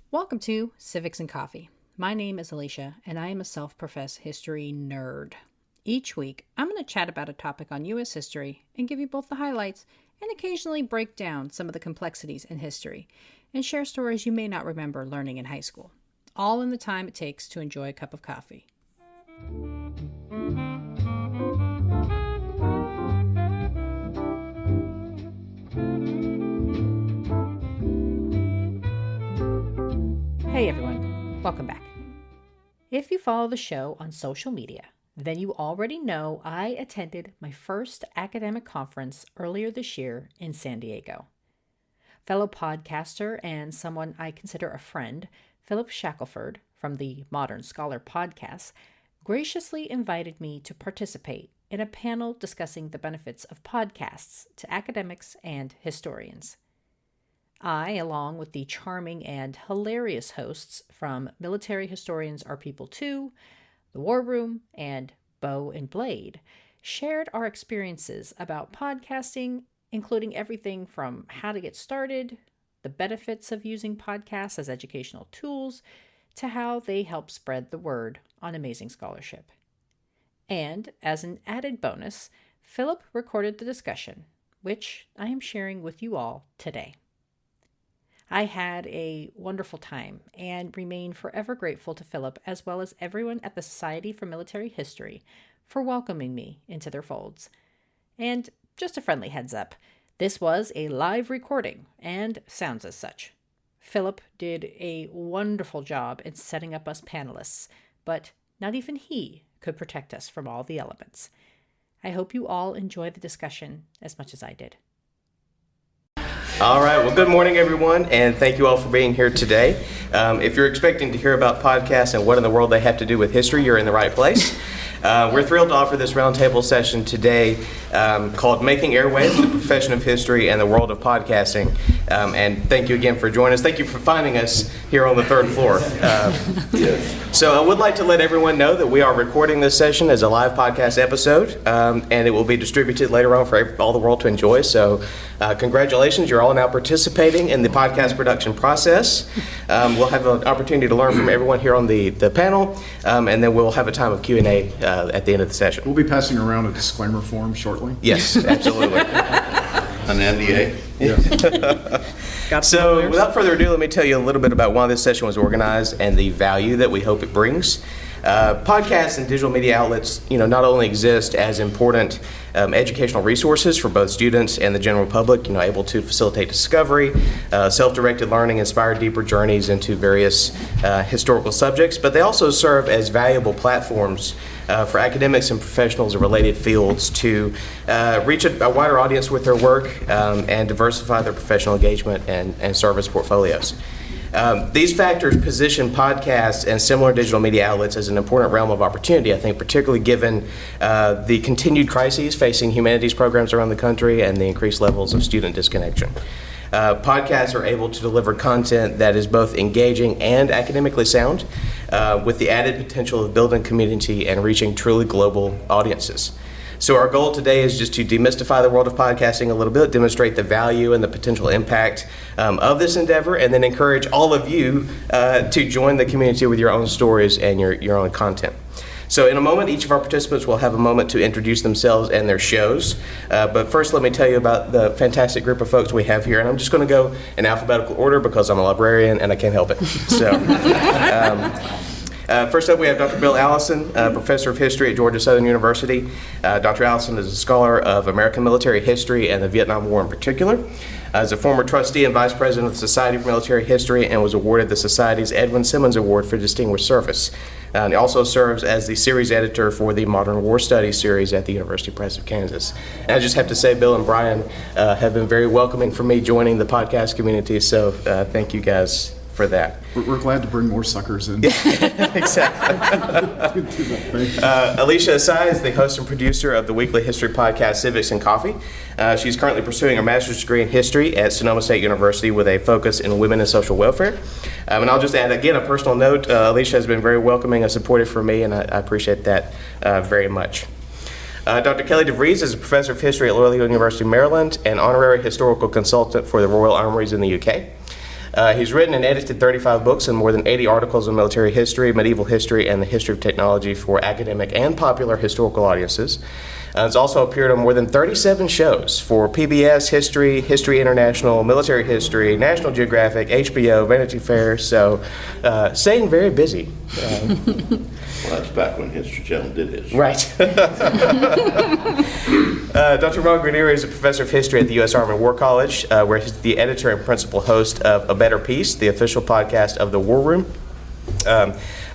Welcome to Civics and Coffee. My name is Alicia, and I am a self-professed history nerd. Each week, I'm going to chat about a topic on U.S. history and give you both the highlights and occasionally break down some of the complexities in history and share stories you may not remember learning in high school, all in the time it takes to enjoy a cup of coffee. Hey everyone, welcome back. If you follow the show on social media, then you already know I attended my first academic conference earlier this year in San Diego. Fellow podcaster and someone I consider a friend, Philip Shackelford from the Modern Scholar podcast, graciously invited me to participate in a panel discussing the benefits of podcasts to academics and historians. I, along with the charming and hilarious hosts from Military Historians Are People Too, The War Room, and Bow and Blade, shared our experiences about podcasting, including everything from how to get started, the benefits of using podcasts as educational tools, to how they help spread the word on amazing scholarship. And as an added bonus, Philip recorded the discussion, which I am sharing with you all today. I had a wonderful time and remain forever grateful to Philip as well as everyone at the Society for Military History for welcoming me into their folds. And just a friendly heads up, this was a live recording and sounds as such. Philip did a wonderful job in setting up us panelists, but not even he could protect us from all the elements. I hope you all enjoy the discussion as much as I did. All right, well, good morning, everyone, and thank you all for being here today. If you're expecting to hear about podcasts and what in the world they have to do with history, you're in the right place. We're thrilled to offer this roundtable session today called Making Airwaves, the Profession of History and the World of Podcasting. And thank you again for joining us. Thank you for finding us here on the third floor. So I would like to let everyone know that we are recording this session as a live podcast episode, and it will be distributed later on for all the world to enjoy. So congratulations, you're all now participating in the podcast production process. We'll have an opportunity to learn from everyone here on the panel, and then we'll have a time of Q&A at the end of the session. We'll be passing around a disclaimer form shortly. Yes, absolutely. An NDA. So without further ado, let me tell you a little bit about why this session was organized and the value that we hope it brings. Podcasts and digital media outlets, not only exist as important educational resources for both students and the general public, able to facilitate discovery, self-directed learning, inspire deeper journeys into various historical subjects, but they also serve as valuable platforms for academics and professionals of related fields to reach a wider audience with their work and diversify their professional engagement and service portfolios. These factors position podcasts and similar digital media outlets as an important realm of opportunity, I think, particularly given the continued crises facing humanities programs around the country and the increased levels of student disconnection. Podcasts are able to deliver content that is both engaging and academically sound, with the added potential of building community and reaching truly global audiences. So our goal today is just to demystify the world of podcasting a little bit, demonstrate the value and the potential impact of this endeavor, and then encourage all of you to join the community with your own stories and your own content. So in a moment, each of our participants will have a moment to introduce themselves and their shows. But first, let me tell you about the fantastic group of folks we have here. And I'm just going to go in alphabetical order because I'm a librarian and I can't help it. So first up, we have Dr. Bill Allison, professor of history at Georgia Southern University. Dr. Allison is a scholar of American military history and the Vietnam War in particular. As a former trustee and vice president of the Society for Military History and was awarded the Society's Edwin Simmons Award for Distinguished Service. And he also serves as the series editor for the Modern War Studies series at the University Press of Kansas. And I just have to say, Bill and Brian have been very welcoming for me joining the podcast community, so thank you guys for that. We're glad to bring more suckers in. Exactly. Alicia Asai is the host and producer of the weekly history podcast Civics and Coffee. She's currently pursuing a master's degree in history at Sonoma State University with a focus in women and social welfare. And I'll just add, again, a personal note. Alicia has been very welcoming and supportive for me, and I appreciate that very much. Dr. Kelly DeVries is a professor of history at Loyola University, Maryland, and honorary historical consultant for the Royal Armories in the UK. He's written and edited 35 books and more than 80 articles on military history, medieval history, and the history of technology for academic and popular historical audiences. He's also appeared on more than 37 shows for PBS, History, History International, Military History, National Geographic, HBO, Vanity Fair, so staying very busy. Well, that's back when History Channel did history. Right. Dr. Ron Granieri is a professor of history at the U.S. Army War College, where he's the editor and principal host of A Better Peace, the official podcast of the War Room.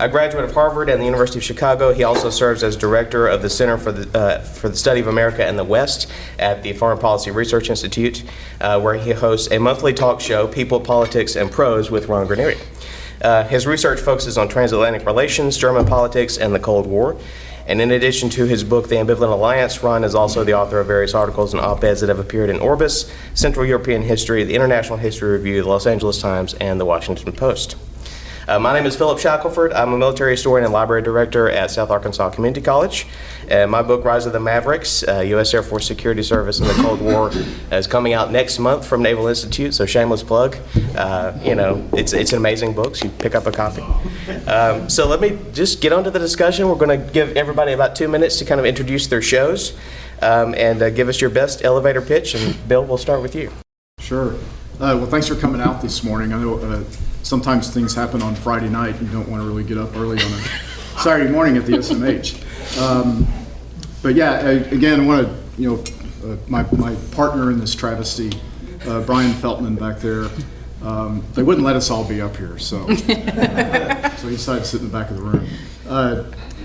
A graduate of Harvard and the University of Chicago, he also serves as director of the Center for the Study of America and the West at the Foreign Policy Research Institute, where he hosts a monthly talk show, People, Politics, and Prose with Ron Granieri. His research focuses on transatlantic relations, German politics, and the Cold War. And in addition to his book, The Ambivalent Alliance, Ron is also the author of various articles and op-eds that have appeared in Orbis, Central European History, the International History Review, the Los Angeles Times, and the Washington Post. My name is Philip Shackelford. I'm a military historian and library director at South Arkansas Community College. My book, Rise of the Mavericks, U.S. Air Force Security Service in the Cold War, is coming out next month from Naval Institute, so shameless plug. It's an amazing book, so you pick up a copy. So let me just get on to the discussion. We're going to give everybody about 2 minutes to kind of introduce their shows and give us your best elevator pitch. And Bill, we'll start with you. Sure. Well, thanks for coming out this morning. I know sometimes things happen on Friday night. You don't want to really get up early on a Saturday morning at the SMH. But yeah, again, I want to, my partner in this travesty, Brian Feltman back there, they wouldn't let us all be up here, so he decided to sit in the back of the room.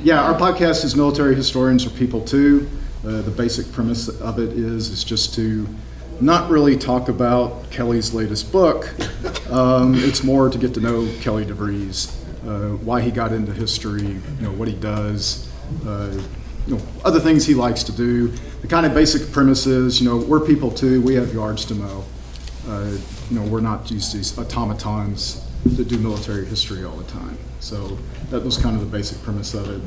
Yeah, our podcast is Military Historians Are People Too. The basic premise of it is just to not really talk about Kelly's latest book. It's more to get to know Kelly DeVries, why he got into history, what he does, other things he likes to do. The kind of basic premise is, we're people too. We have yards to mow. We're not just these automatons that do military history all the time. So that was kind of the basic premise of it.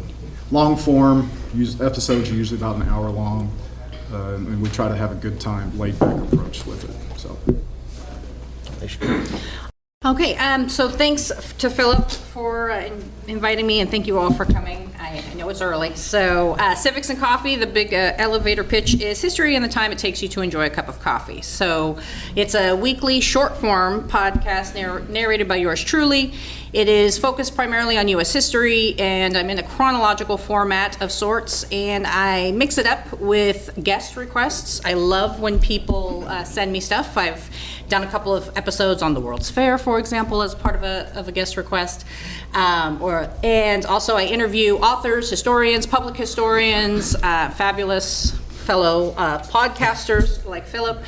Long form, episodes are usually about an hour long. And we try to have a good time, laid-back approach with it. So, okay. So thanks to Philip for inviting me, and thank you all for coming. I know it's early. So Civics and Coffee, the big elevator pitch is history and the time it takes you to enjoy a cup of coffee. So it's a weekly short-form podcast narrated by yours truly. It is focused primarily on U.S. history, and I'm in a chronological format of sorts, and I mix it up with guest requests. I love when people send me stuff. I've done a couple of episodes on the World's Fair, for example, as part of a guest request. And also I interview authors, historians, public historians, fabulous fellow podcasters like Philip,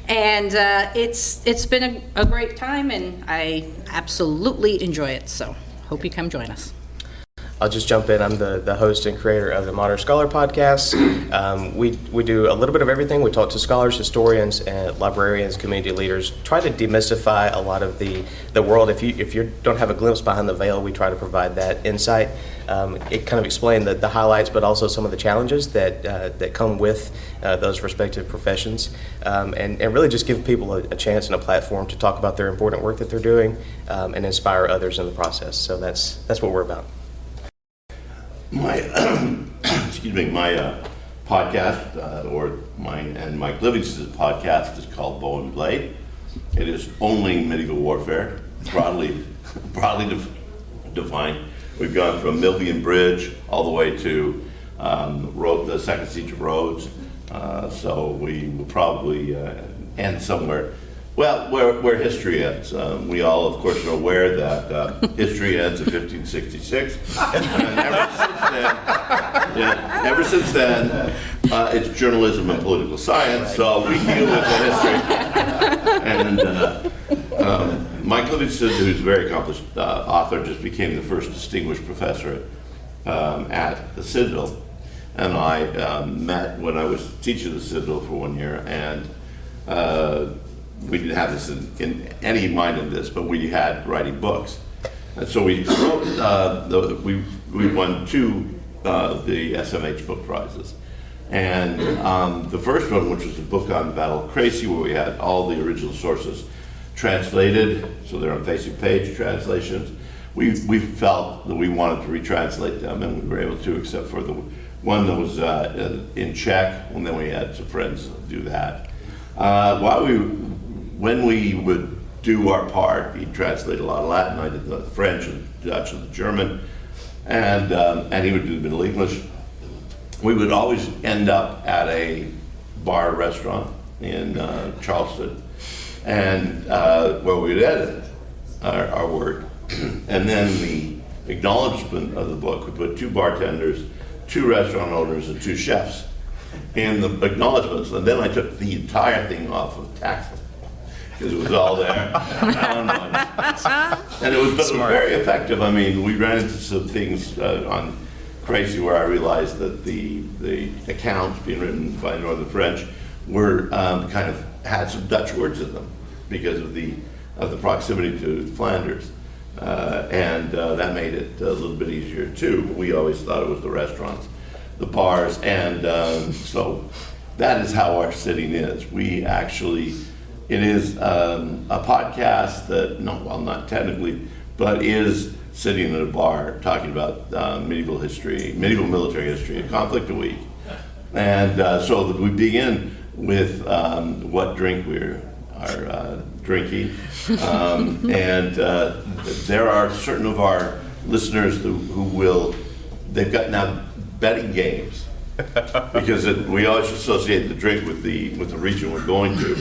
and it's been a great time, and I absolutely enjoy it. So hope you come join us. I'll just jump in. I'm the host and creator of the Modern Scholar podcast. We do a little bit of everything. We talk to scholars, historians, and librarians, community leaders, try to demystify a lot of the world. If you don't have a glimpse behind the veil, we try to provide that insight. It kind of explain the highlights, but also some of the challenges that come with those respective professions, and really just give people a chance and a platform to talk about their important work that they're doing, and inspire others in the process. So that's what we're about. My podcast, or mine and Mike Livingston's podcast, is called Bow and Blade. It is only medieval warfare, broadly defined. We've gone from Milvian Bridge all the way to the Second Siege of Rhodes. So we will probably end somewhere. Well, where history ends. We all, of course, are aware that history ends in 1566. And ever since then, it's journalism and political science, so we deal with the history. And Mike Livingston, who's a very accomplished author, just became the first distinguished professor at the Citadel. And I met when I was teaching the Citadel for 1 year, and we didn't have this in any mind in this, but we had writing books. And so we wrote, we won 2 of the SMH book prizes. And the first one, which was a book on Battle of Crecy, where we had all the original sources translated, so they're on facing page translations. We felt that we wanted to retranslate them, and we were able to, except for the one that was in Czech, and then we had some friends do that. When we would do our part, he'd translate a lot of Latin. I did the French and Dutch and the German, and he would do the Middle English. We would always end up at a bar restaurant in Charleston, and where we would edit our work. And then the acknowledgement of the book, we put 2 bartenders, 2 restaurant owners, and 2 chefs in the acknowledgements. And then I took the entire thing off of text, because it was all there. And it was very effective. I mean, we ran into some things on Crazy where I realized that the accounts being written by Northern French were kind of had some Dutch words in them because of the proximity to Flanders. And that made it a little bit easier too. We always thought it was the restaurants, the bars, and so that is how our sitting is. We actually, it is a podcast that, not technically, but is sitting in a bar talking about medieval military history, a conflict a week. And so we begin with what drink we are drinking. And there are certain of our listeners they've got now betting games because we always associate the drink with the region we're going to.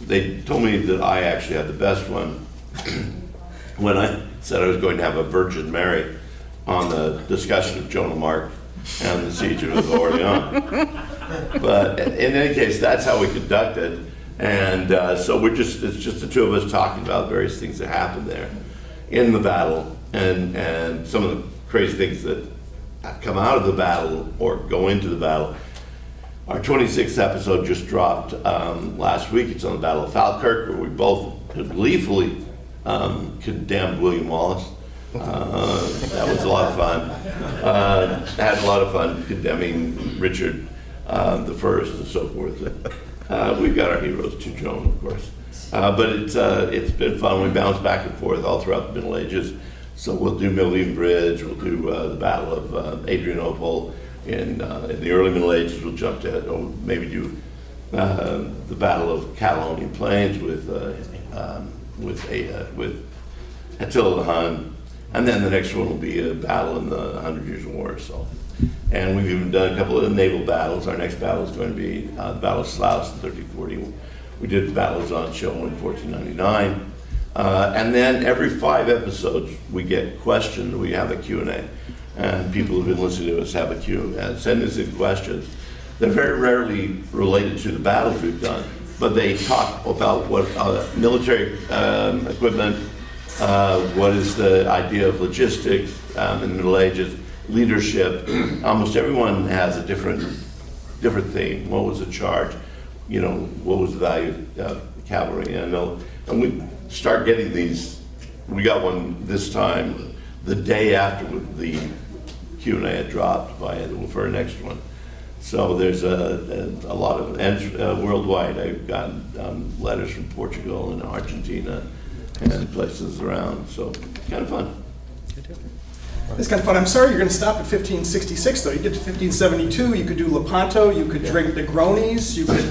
They told me that I actually had the best one when I said I was going to have a Virgin Mary on the discussion of Joan of Arc and the siege of Orleans. But in any case, that's how we conducted. And so it's just the 2 of us talking about various things that happened there in the battle and some of the crazy things that come out of the battle or go into the battle. Our 26th episode just dropped last week. It's on the Battle of Falkirk, where we both gleefully condemned William Wallace. That was a lot of fun. Had a lot of fun condemning Richard the First and so forth. We've got our heroes too, Joan, of course. But it's been fun. We bounce back and forth all throughout the Middle Ages. So we'll do Milvian Bridge, we'll do the Battle of Adrianople. In the early Middle Ages, we'll jump to, or maybe do the Battle of Catalonian Plains with Attila the Hun. And then the next one will be a battle in the 100 Years' War. So, and we've even done a couple of naval battles. Our next battle is going to be the Battle of Sluis in 1340. We did the battles on show in 1499. And then every 5 episodes, we get questions. We have a Q&A. And people who've been listening to us have a Q&A. Send us in questions. They're very rarely related to the battles we've done, but they talk about what military equipment, what is the idea of logistics in the Middle Ages, leadership. Almost everyone has a different theme. What was the charge? What was the value of cavalry? And we start getting these. We got one this time, the day after the Q&A had dropped for our next one. So there's a lot of, and worldwide, I've gotten letters from Portugal and Argentina and places around, so kind of fun. It's kind of fun. I'm sorry you're going to stop at 1566, though. You get to 1572, you could do Lepanto, you could drink Negronis, you could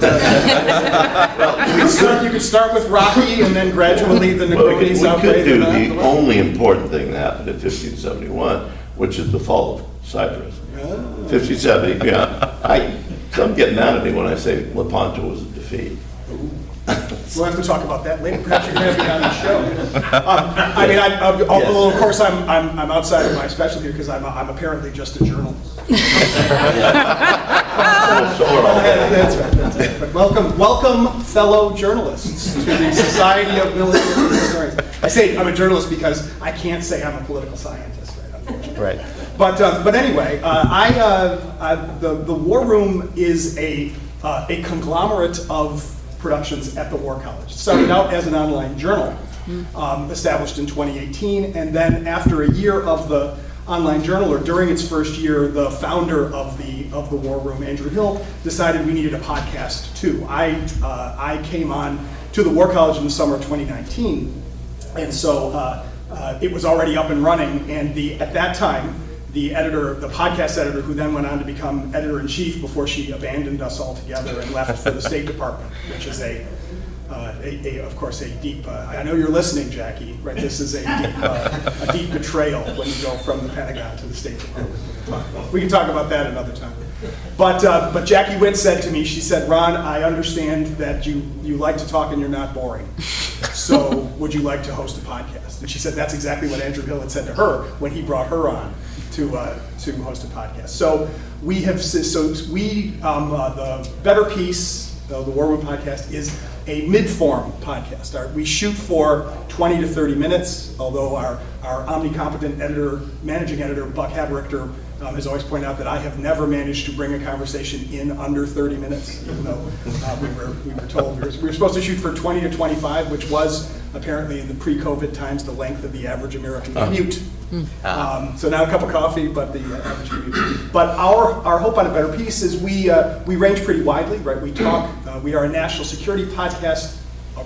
you could start with Rocky and then gradually the Negronis outweigh the only important thing that happened in 1571, which is the fall of Cyprus. 1570, yeah. Some get mad at me when I say Lepanto was a defeat. We'll have to talk about that later. Perhaps you're going to be on the show. Although of course I'm outside of my specialty here because I'm apparently just a journalist. That's right. But welcome, fellow journalists, to the Society of Military Historians. I say I'm a journalist because I can't say I'm a political scientist, right? Unfortunately. Right. But anyway, the War Room is a conglomerate of productions at the War College. It started out as an online journal, established in 2018, and then after a year of the online journal, or during its first year, the founder of the War Room, Andrew Hill, decided we needed a podcast too. I came on to the War College in the summer of 2019. And so it was already up and running, and at that time, the podcast editor, who then went on to become editor-in-chief before she abandoned us altogether and left for the State Department, which is of course, a deep, I know you're listening, Jackie, right? This is a deep betrayal when you go from the Pentagon to the State Department. We can talk about that another time. But Jackie Witt said to me, she said, Ron, I understand that you like to talk and you're not boring. So would you like to host a podcast? And she said that's exactly what Andrew Hill had said to her when he brought her on to host a podcast. So the Better Peace, the War Room podcast, is a mid-form podcast. We shoot for 20 to 30 minutes, although our omnicompetent managing editor, Buck Haverichter, has always pointed out that I have never managed to bring a conversation in under 30 minutes, even though we were told we were supposed to shoot for 20 to 25, which was apparently in the pre-COVID times the length of the average American commute. So not a cup of coffee, but the average commute. But our hope on A Better Peace is we range pretty widely, right? We talk. We are a national security podcast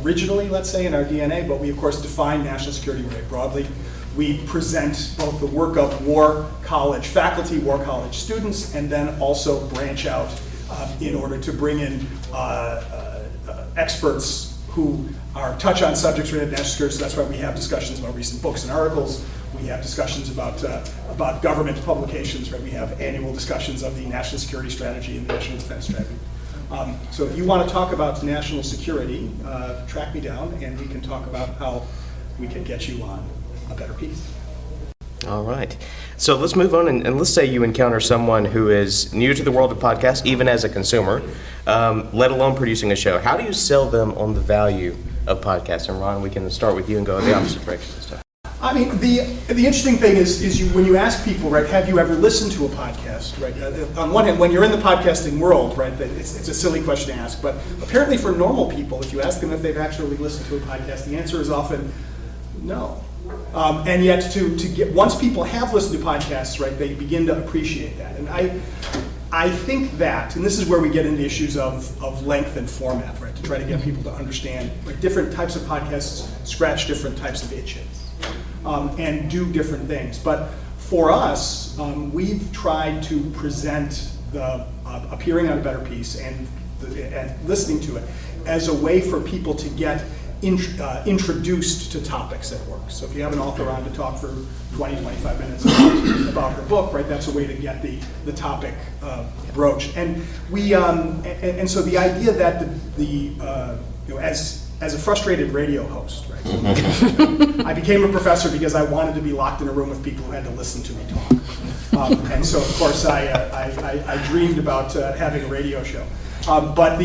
originally, let's say, in our DNA, but we of course define national security very broadly. We present both the work of War College faculty, War College students, and then also branch out in order to bring in experts who touch on subjects related to national security. So that's why we have discussions about recent books and articles. We have discussions about government publications, right? We have annual discussions of the national security strategy and the national defense strategy. So if you want to talk about national security, track me down and we can talk about how we can get you on A Better Peace. All right. So let's move on, and let's say you encounter someone who is new to the world of podcasts, even as a consumer, let alone producing a show. How do you sell them on the value of podcasts? And Ron, we can start with you and go in the opposite direction this time. I mean, the interesting thing is when you ask people, right, have you ever listened to a podcast, right? On one hand, when you're in the podcasting world, right, it's a silly question to ask, but apparently for normal people, if you ask them if they've actually listened to a podcast, the answer is often no. And yet once people have listened to podcasts, right, they begin to appreciate that. And I think that, and this is where we get into issues of length and format, right, to try to get people to understand, like, different types of podcasts scratch different types of itches. And do different things. But for us, we've tried to present the appearing on A Better Peace and listening to it as a way for people to get introduced to topics at work. So if you have an author on to talk for 20, 25 minutes about her book, right, that's a way to get the topic broached. And we and so the idea that as a frustrated radio host, right? I became a professor because I wanted to be locked in a room with people who had to listen to me talk. And so, of course, I dreamed about having a radio show. But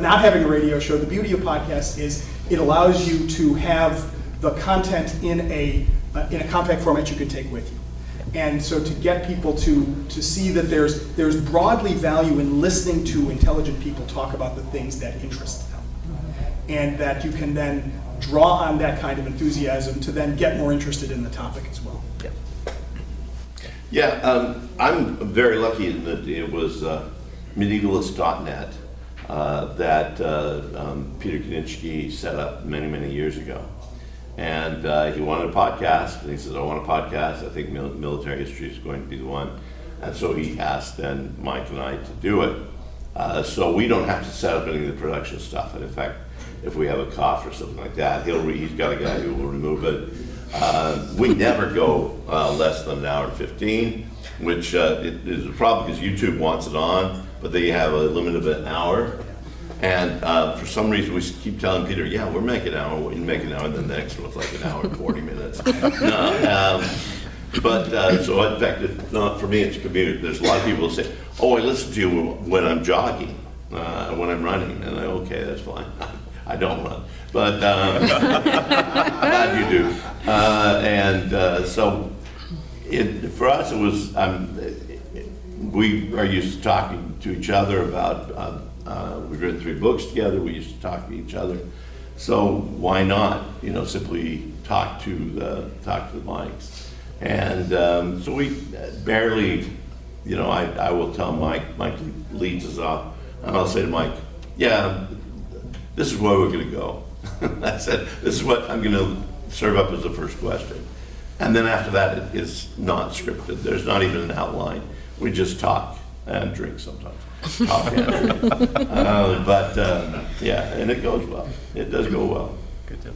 not having a radio show, the beauty of podcasts is it allows you to have the content in a compact format you can take with you. And so to get people to see that there's broadly value in listening to intelligent people talk about the things that interest them. And that you can then draw on that kind of enthusiasm to then get more interested in the topic as well. Yeah, I'm very lucky that it was medievalist.net that Peter Kaninsky set up many, many years ago. And he wanted a podcast, and he said, I want a podcast. I think military history is going to be the one. And so he asked then Mike and I to do it. So we don't have to set up any of the production stuff. And in fact, if we have a cough or something like that, he's got a guy who will remove it. We never go less than an hour and 15, which is a problem because YouTube wants it on, but they have a limit of an hour. And for some reason, we keep telling Peter, yeah, we're making an hour, we make an hour, and then the next one's like an hour and 40 minutes. So in fact, it's not for me, it's commute. There's a lot of people who say, oh, I listen to you when I'm jogging, when I'm running, and okay, that's fine. I don't run, but glad you do. So for us, it was, we are used to talking to each other about, we've written 3 books together, we used to talk to each other. So why not, simply talk to the mics. And so we barely, I will tell Mike leads us off, and I'll say to Mike, yeah, this is where we're going to go. I said, this is what I'm going to serve up as the first question. And then after that, it is not scripted. There's not even an outline. We just talk and drink sometimes. Talk and drink. Yeah, and it goes well. It does go well. Good deal.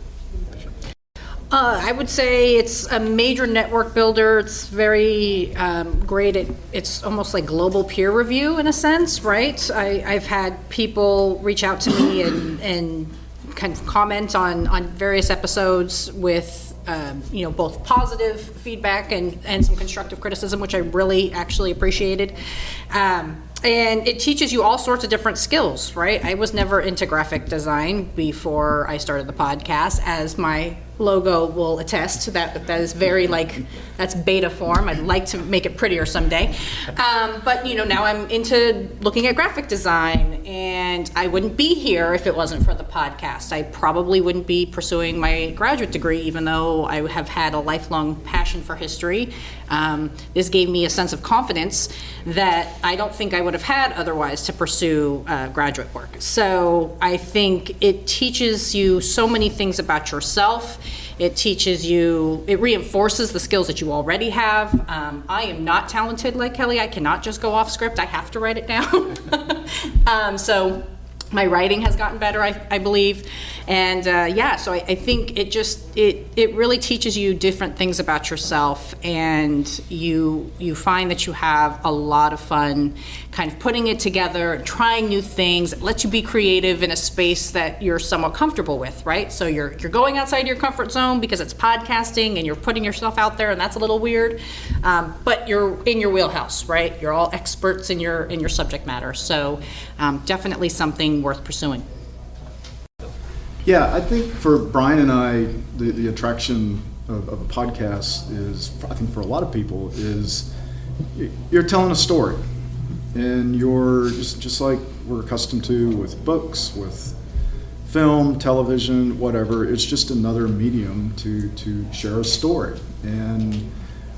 I would say it's a major network builder. It's very great. It's almost like global peer review in a sense, right? I've had people reach out to me and kind of comment on various episodes with both positive feedback and some constructive criticism, which I really actually appreciated. And it teaches you all sorts of different skills, right? I was never into graphic design before I started the podcast, as my logo will attest to that. That is very that's beta form. I'd like to make it prettier someday. But now I'm into looking at graphic design, and I wouldn't be here if it wasn't for the podcast. I probably wouldn't be pursuing my graduate degree, even though I have had a lifelong passion for history. This gave me a sense of confidence that I don't think I would have had otherwise to pursue graduate work. So I think it teaches you so many things about yourself. It reinforces the skills that you already have. I am not talented like Kelly. I cannot just go off script. I have to write it down. So my writing has gotten better, I believe. And so I think it really teaches you different things about yourself, and you find that you have a lot of fun kind of putting it together, trying new things. It lets you be creative in a space that you're somewhat comfortable with, right? So you're going outside your comfort zone because it's podcasting and you're putting yourself out there, and that's a little weird. But you're in your wheelhouse, right? You're all experts in your subject matter. So definitely something worth pursuing. Yeah, I think for Brian and I, the attraction of a podcast is, I think for a lot of people, is you're telling a story. And you're just like we're accustomed to with books, with film, television, whatever. It's just another medium to share a story. And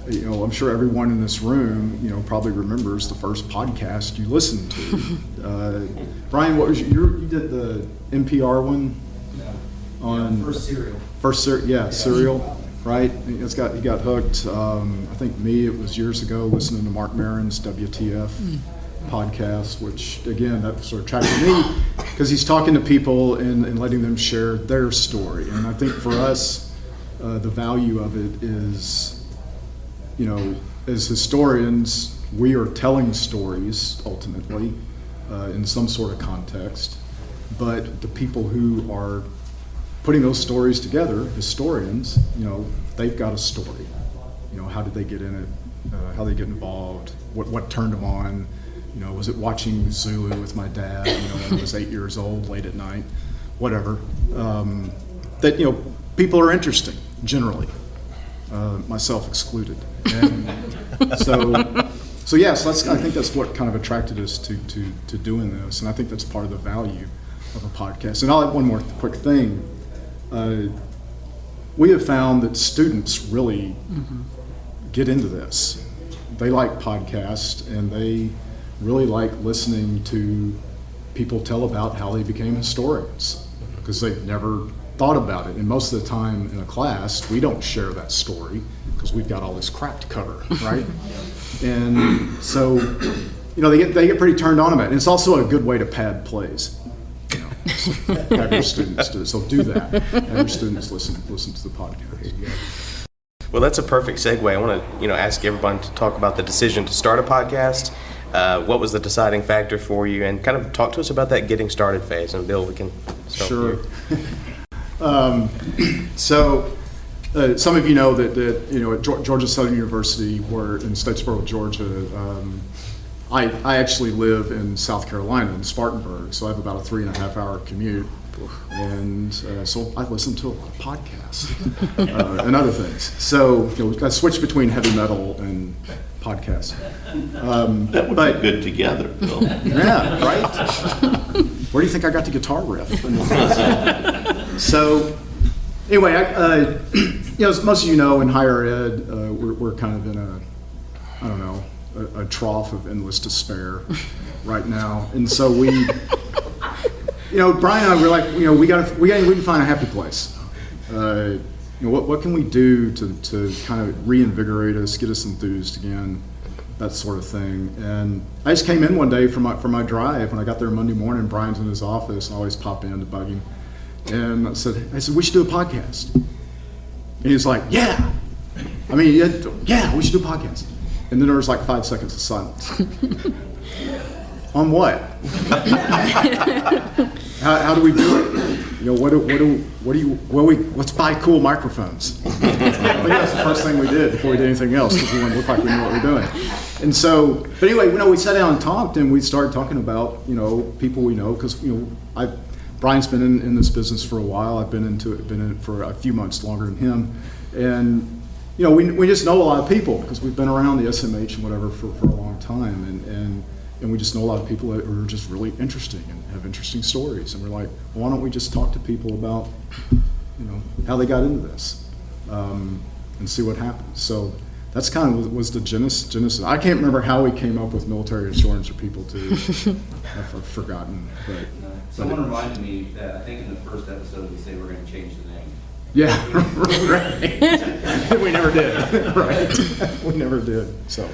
I'm sure everyone in this room, probably remembers the first podcast you listened to. Brian, what was you did the NPR one? On Serial, right? He got hooked. I think it was years ago, listening to Mark Maron's WTF podcast, which again, that sort of attracted me because he's talking to people and letting them share their story. And I think for us, the value of it is, as historians, we are telling stories ultimately in some sort of context, but the people who are putting those stories together, historians, they've got a story. How did they get in it? How they get involved? What turned them on? Was it watching Zulu with my dad? When I was 8 years old, late at night, whatever. That people are interesting generally, myself excluded. And so yes, I think that's what kind of attracted us to doing this, and I think that's part of the value of a podcast. And I'll add one more quick thing. We have found that students really get into this. They like podcasts, and they really like listening to people tell about how they became historians, because they've never thought about it. And most of the time in a class, we don't share that story because we've got all this crap to cover, right? And so, they get pretty turned on about it. And it's also a good way to pad plays. Have your students do it. So do that. Have your students listen to the podcast. Well, that's a perfect segue. I want to, ask everyone to talk about the decision to start a podcast. What was the deciding factor for you, and kind of talk to us about that getting started phase. And Bill, we can start with you. So some of you know that at Georgia Southern University, we're in Statesboro, Georgia. I actually live in South Carolina, in Spartanburg, so I have about a 3.5-hour commute. And so I listen to a lot of podcasts and other things. So I switch between heavy metal and podcasts. That would be good together, Bill. Yeah, right? Where do you think I got the guitar riff? So anyway, as most of you know, in higher ed, we're kind of in a trough of endless despair right now. And so we Brian and I were like, we can find a happy place. What can we do to kind of reinvigorate us, get us enthused again, that sort of thing. And I just came in one day for my drive. When I got there Monday morning, Brian's in his office. I always pop in to bug him. And I said, we should do a podcast. And he's like, yeah, we should do a podcast. And then there was like 5 seconds of silence. On what? How do we do it? Let's buy cool microphones. I think that's the first thing we did before we did anything else, because we wanted to look like we knew what we were doing. And so, but anyway, we sat down and talked, and we started talking about, people we know, because, Brian's been in this business for a while. I've been in it for a few months longer than him. And, we just know a lot of people because we've been around the SMH and whatever for a long time. And we just know a lot of people that are just really interesting and have interesting stories. And we're like, why don't we just talk to people about, how they got into this and see what happens. So that's kind of was the genesis. I can't remember how we came up with military insurance for people to have forgotten. But someone reminded me that I think in the first episode we said we're going to change the name. Yeah, right. We never did. Right. We never did. So.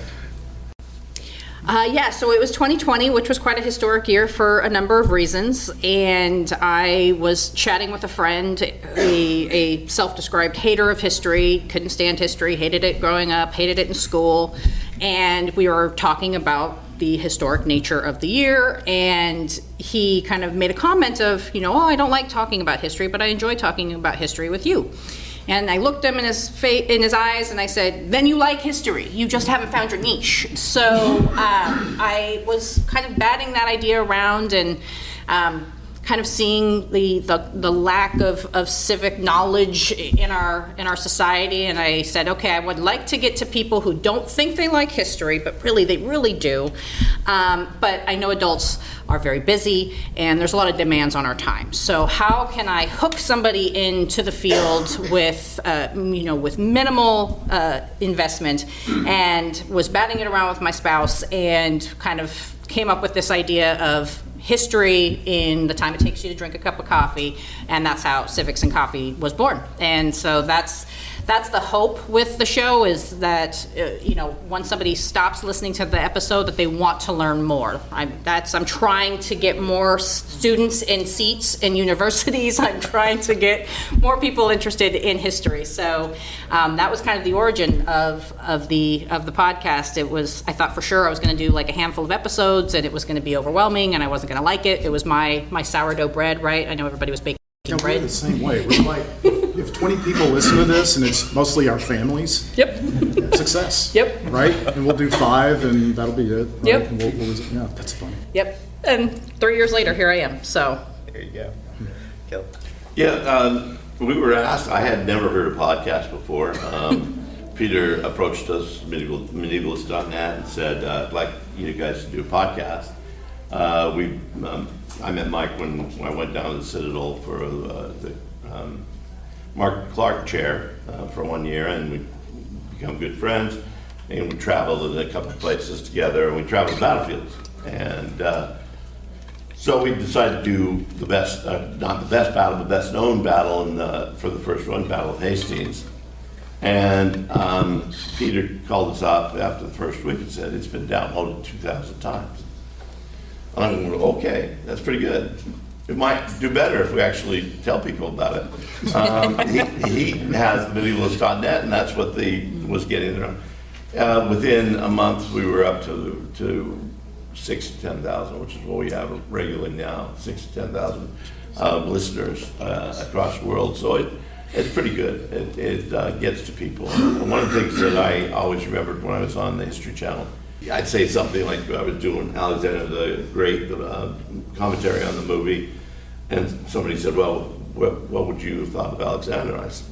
So it was 2020, which was quite a historic year for a number of reasons. And I was chatting with a friend, a self-described hater of history, couldn't stand history, hated it growing up, hated it in school. And we were talking about the historic nature of the year. And he kind of made a comment of, I don't like talking about history, but I enjoy talking about history with you. And I looked him in his eyes and I said, then you like history, you just haven't found your niche. So I was kind of batting that idea around and kind of seeing the lack of civic knowledge in our society. And I said, okay, I would like to get to people who don't think they like history, but really they really do. But I know adults are very busy and there's a lot of demands on our time. So how can I hook somebody into the field with minimal investment? And was batting it around with my spouse and kind of came up with this idea of history in the time it takes you to drink a cup of coffee, and that's how Civics and Coffee was born. And so that's the hope with the show, is that once somebody stops listening to the episode, that they want to learn more. I'm trying to get more students in seats in universities. I'm trying to get more people interested in history. So that was kind of the origin of the podcast. I thought for sure I was going to do like a handful of episodes, and it was going to be overwhelming, and I wasn't going to like it. It was my sourdough bread, right? I know everybody was baking bread. We're the same way. We're like, if 20 people listen to this, and it's mostly our families, Yep. Success. Yep. Right? And we'll do 5, and that'll be it. Right? Yep. And yeah, that's funny. Yep. And 3 years later, here I am. So. There you go. Kill. Yeah, we were asked, I had never heard a podcast before. Peter approached us, medievalist.net, and said, I'd like you guys to do a podcast. I met Mike when I went down to the Citadel for the Mark Clark chair for 1 year, and we become good friends, and we traveled in a couple of places together, and we traveled battlefields. And so we decided to do the best, not the best battle, the best known battle for the first one, Battle of Hastings. And Peter called us up after the first week and said, it's been downloaded 2,000 times. And I'm going, okay, that's pretty good. It might do better if we actually tell people about it. He has the medievalist.net, and that's what was getting there. Within a month, we were up to 6,000 to 10,000, which is what we have regularly now, 6,000 to 10,000 listeners across the world. So it's pretty good. It gets to people. And one of the things that I always remembered when I was on the History Channel, I'd say something like I was doing Alexander the Great, commentary on the movie, and somebody said, well, what would you have thought of Alexander? And I said,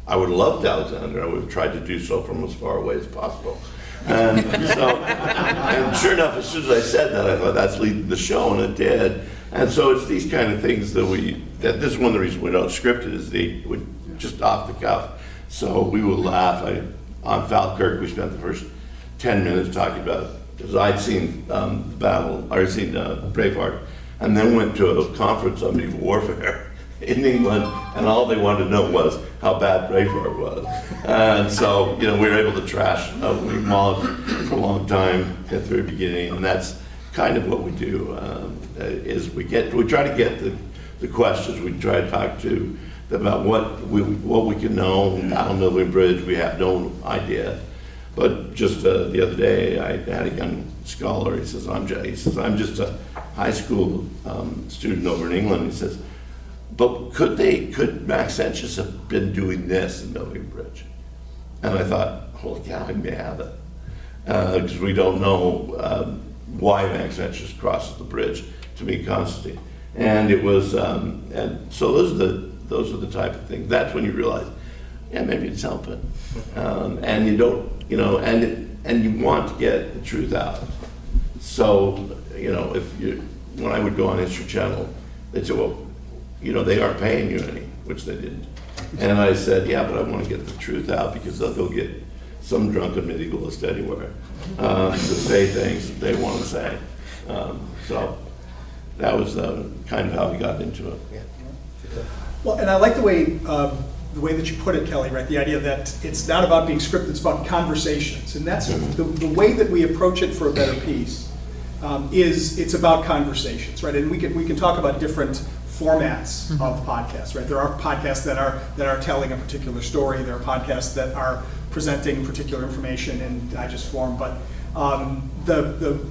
I would have loved Alexander. I would have tried to do so from as far away as possible. And and sure enough, as soon as I said that, I thought that's leading the show, and it did. And so it's these kind of things that this is one of the reasons we don't script it, is we're just off the cuff. So we will laugh. On Falkirk, we spent the first 10 minutes talking about it, because I'd seen Braveheart, and then went to a conference on medieval warfare in England, and all they wanted to know was how bad Braveheart was. And so, we were able to trash William Wallace for a long time at the very beginning, and that's kind of what we do. Is we try to get the questions. We try to talk to them about what we can know. Battle Milburn Bridge, we have no idea. But just the other day, I had a young scholar. He says, I'm just a high school student over in England. He says, but could Max Senchus have been doing this in Milburn Bridge? And I thought, holy cow, he may have it, because we don't know why Max Senchus crosses the bridge to meet Constantine. And it was, and so those are the type of things. That's when you realize, yeah, maybe it's helping, and you don't, and you want to get the truth out. So, when I would go on History Channel, they'd say, well, they aren't paying you any, which they didn't. And I said, yeah, but I want to get the truth out, because they'll go get some drunken medievalist anywhere to say things that they want to say. So that was kind of how we got into it. Well, and I like the way that you put it, Kelly, right? The idea that it's not about being scripted, it's about conversations. And that's the way that we approach it for A Better Peace, is it's about conversations, right? And we can talk about different formats of podcasts, right? There are podcasts that are telling a particular story. There are podcasts that are presenting particular information in digest form. But the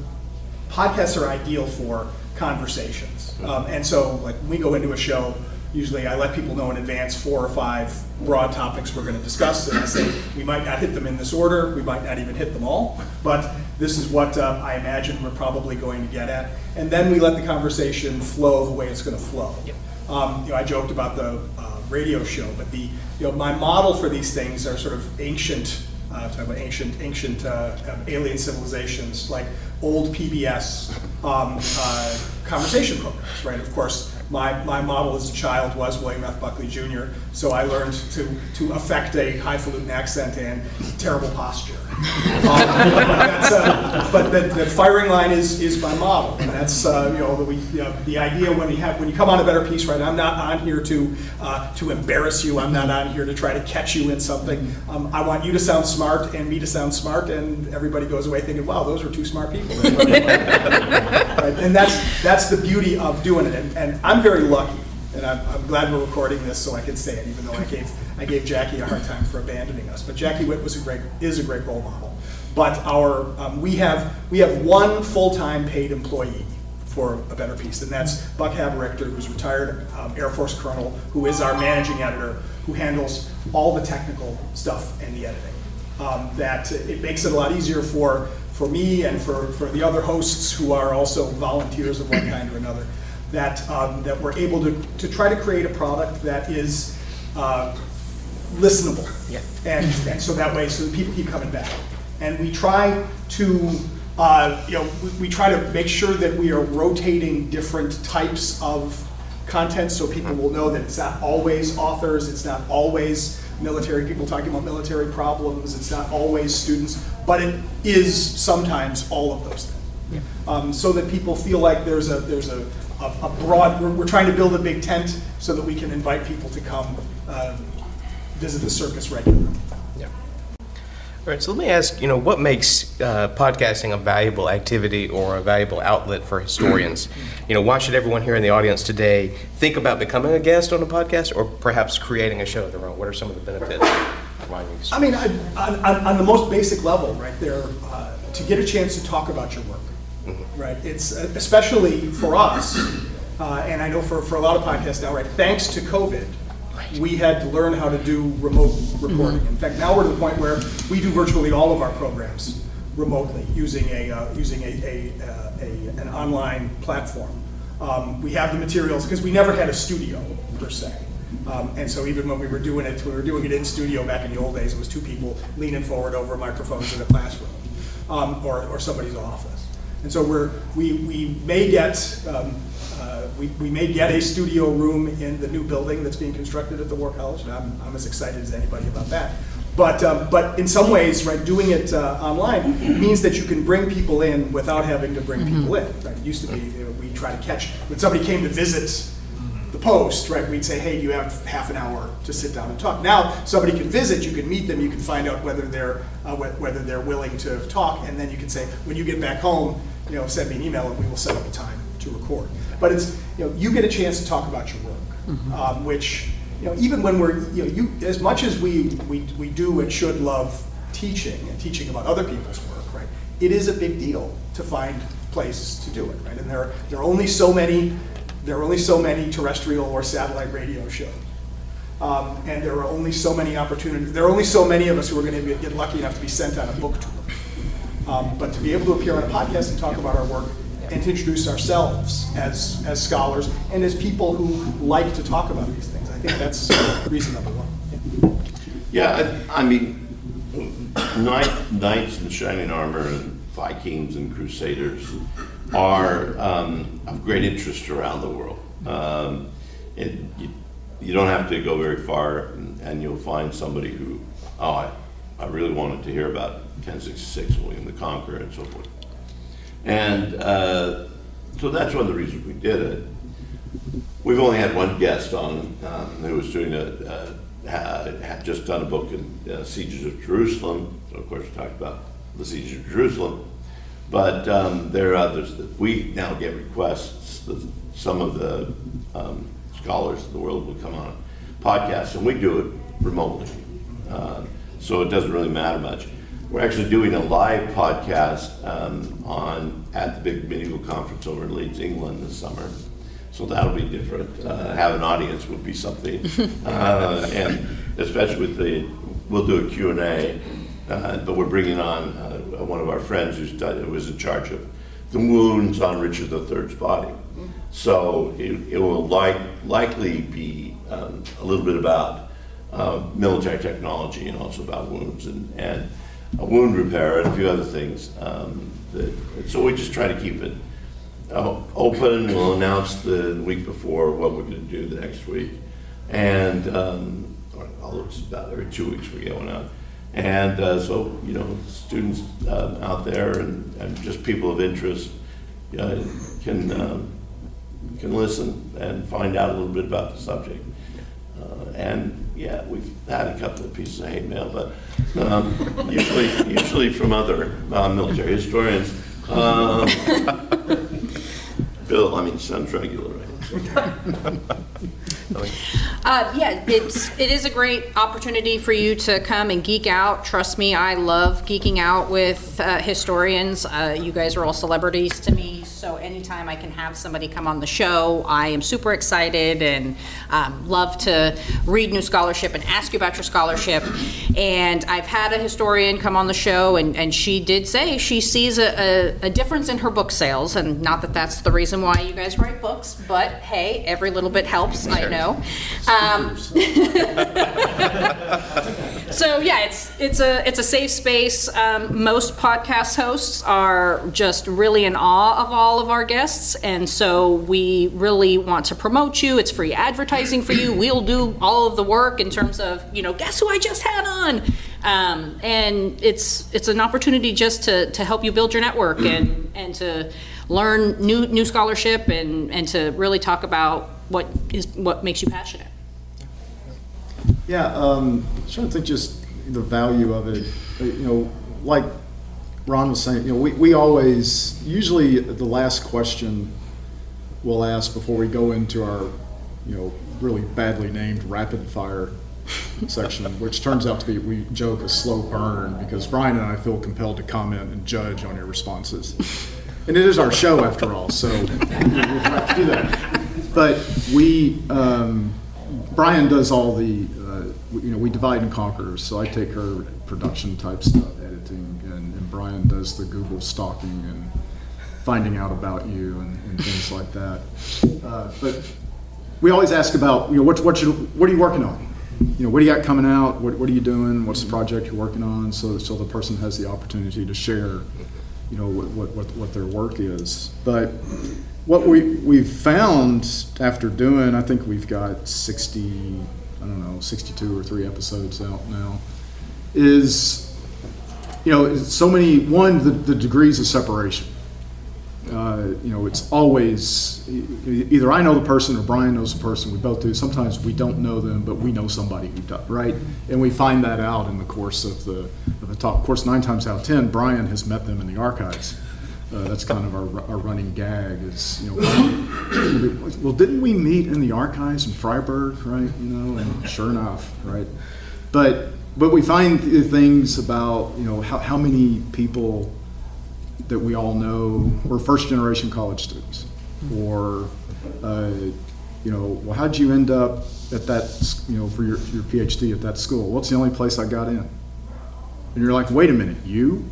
podcasts are ideal for conversations. And so, like, when we go into a show, usually I let people know in advance 4 or 5 broad topics we're going to discuss, and I say we might not hit them in this order, we might not even hit them all, but this is what I imagine we're probably going to get at. And then we let the conversation flow the way it's going to flow. Yep. I joked about the radio show, but my model for these things are sort of ancient alien civilizations, like old PBS conversation programs, right? Of course, my model as a child was William F. Buckley Jr., so I learned to affect a highfalutin accent and terrible posture. But the firing line is my model, and that's the idea when you come on A Better Peace, right? I'm not on here to embarrass you. I'm not on here to try to catch you in something. I want you to sound smart and me to sound smart, and everybody goes away thinking, wow, those were 2 smart people. Right? And that's the beauty of doing it. And I'm very lucky, and I'm glad we're recording this so I can say it, even though I gave Jackie a hard time for abandoning us. But Jackie Witt is a great role model. But we have 1 full-time paid employee for A Better Peace, and that's Buck Haber-Richter, who's retired Air Force colonel, who is our managing editor, who handles all the technical stuff and the editing. That it makes it a lot easier for me and for the other hosts who are also volunteers of one kind or another, that we're able to try to create a product that is listenable. Yeah. And so that way, so that people keep coming back. And we try to we try to make sure that we are rotating different types of content, so people will know that it's not always authors, it's not always military people talking about military problems, it's not always students, but it is sometimes all of those things. Yeah. So that people feel like there's a broad, we're trying to build a big tent so that we can invite people to come visit the circus regularly. Yeah. All right, so let me ask, what makes podcasting a valuable activity or a valuable outlet for historians? Why should everyone here in the audience today think about becoming a guest on a podcast or perhaps creating a show of their own? What are some of the benefits? I mean, on the most basic level, right there, to get a chance to talk about your work, right? It's especially for us, and I know for a lot of podcasts now, right? Thanks to COVID, we had to learn how to do remote recording. In fact, now we're to the point where we do virtually all of our programs remotely using an online platform. We have the materials because we never had a studio per se. And so even when we were doing it in studio back in the old days, it was 2 people leaning forward over microphones in a classroom or somebody's office. And so we may get a studio room in the new building that's being constructed at the War College, and I'm as excited as anybody about that. But in some ways, right, doing it online means that you can bring people in without having to bring people in. Right? It used to be we try to catch when somebody came to visit the post, right? We'd say, hey, do you have half an hour to sit down and talk? Now somebody can visit, you can meet them, you can find out whether they're willing to talk, and then you can say, when you get back home, send me an email and we will set up a time to record. But it's you get a chance to talk about your work, which. Even when we're, as much as we do and should love teaching and teaching about other people's work, right? It is a big deal to find places to do it, right? And there are only so many terrestrial or satellite radio shows, and there are only so many opportunities. There are only so many of us who are going to get lucky enough to be sent on a book tour. But to be able to appear on a podcast and talk about our work and to introduce ourselves as scholars and as people who like to talk about these things. I think that's reason number one. Yeah, I mean, knights in shining armor and Vikings and Crusaders are of great interest around the world. You don't have to go very far, and you'll find somebody who, I really wanted to hear about 1066, William the Conqueror, and so forth. And so that's one of the reasons we did it. We've only had one guest on who was doing had just done a book in Sieges of Jerusalem. So of course we talked about the Siege of Jerusalem. But there are others that we now get requests that some of the scholars of the world will come on podcasts, and we do it remotely. So it doesn't really matter much. We're actually doing a live podcast at the big medieval conference over in Leeds, England this summer. So that'll be different. Have an audience would be something. And especially we'll do a Q&A, but we're bringing on one of our friends who was in charge of the wounds on Richard III's body. So it will likely be a little bit about military technology and also about wounds and wound repair and a few other things. So we just try to keep it open. We'll announce the week before what we're going to do the next week. And although it's about every 2 weeks we get one out. And so, students out there and just people of interest can listen and find out a little bit about the subject. And yeah, we've had a couple of pieces of hate mail, but usually from other military historians. Bill, sounds regular, right? It is a great opportunity for you to come and geek out. Trust me, I love geeking out with historians. You guys are all celebrities to me, so anytime I can have somebody come on the show, I am super excited and love to read new scholarship and ask you about your scholarship. And I've had a historian come on the show, and she did say she sees a difference in her book sales, and not that that's the reason why you guys write books, but hey, every little bit helps, I know. So yeah, it's a safe space. Most podcast hosts are just really in awe of all of our guests, and so we really want to promote you. It's free advertising for you. We'll do all of the work in terms of, guess who I just had on. And it's an opportunity just to help you build your network and to learn new scholarship and to really talk about what makes you passionate. Yeah, I'm trying to think just the value of it. Like Ron was saying, we always, usually the last question we'll ask before we go into our, really badly named rapid fire section, which turns out to be, we joke, a slow burn, because Brian and I feel compelled to comment and judge on your responses. And it is our show after all, so we have to do that. But Brian does all the, we divide and conquer, so I take care of production type stuff, editing, and Brian does the Google stalking and finding out about you and things like that. But we always ask about, what are you working on? What do you got coming out? What are you doing? What's the project you're working on? So the person has the opportunity to share, what their work is. But what we've found after doing, I think we've got 62 or 3 episodes out now. is, so many, the degrees of separation. It's always either I know the person or Brian knows the person. We both do. Sometimes we don't know them, but we know somebody who does, right? And we find that out in the course of the talk. Of course, 9 times out of 10, Brian has met them in the archives. That's kind of our running gag is, well, didn't we meet in the archives in Freiburg, right? And sure enough, right? But we find things about, how many people that we all know were first generation college students, or, well, how'd you end up at that, for your PhD at that school? What's the only place I got in? And you're like, wait a minute, you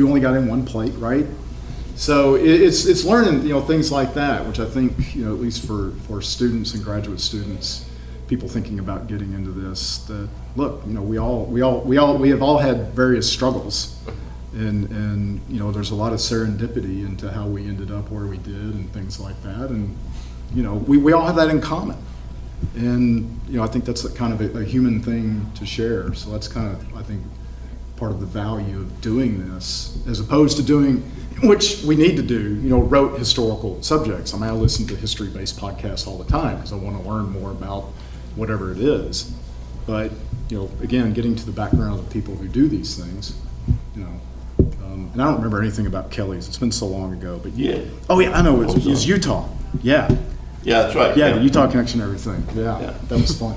only got in one plate, right? So it's learning, things like that, which I think, at least for students and graduate students, people thinking about getting into this, that look, we have all had various struggles. And there's a lot of serendipity into how we ended up where we did and things like that. And, we all have that in common. And, I think that's kind of a human thing to share. So that's kind of, I think, part of the value of doing this, as opposed to doing, which we need to do, rote historical subjects. I listen to history-based podcasts all the time because I want to learn more about whatever it is. But, again, getting to the background of the people who do these things, and I don't remember anything about Kelly's. It's been so long ago. But Yeah. Oh yeah, I know. It was Utah. Yeah. Yeah, that's right. Yeah, the Utah connection and everything. Yeah, that was fun.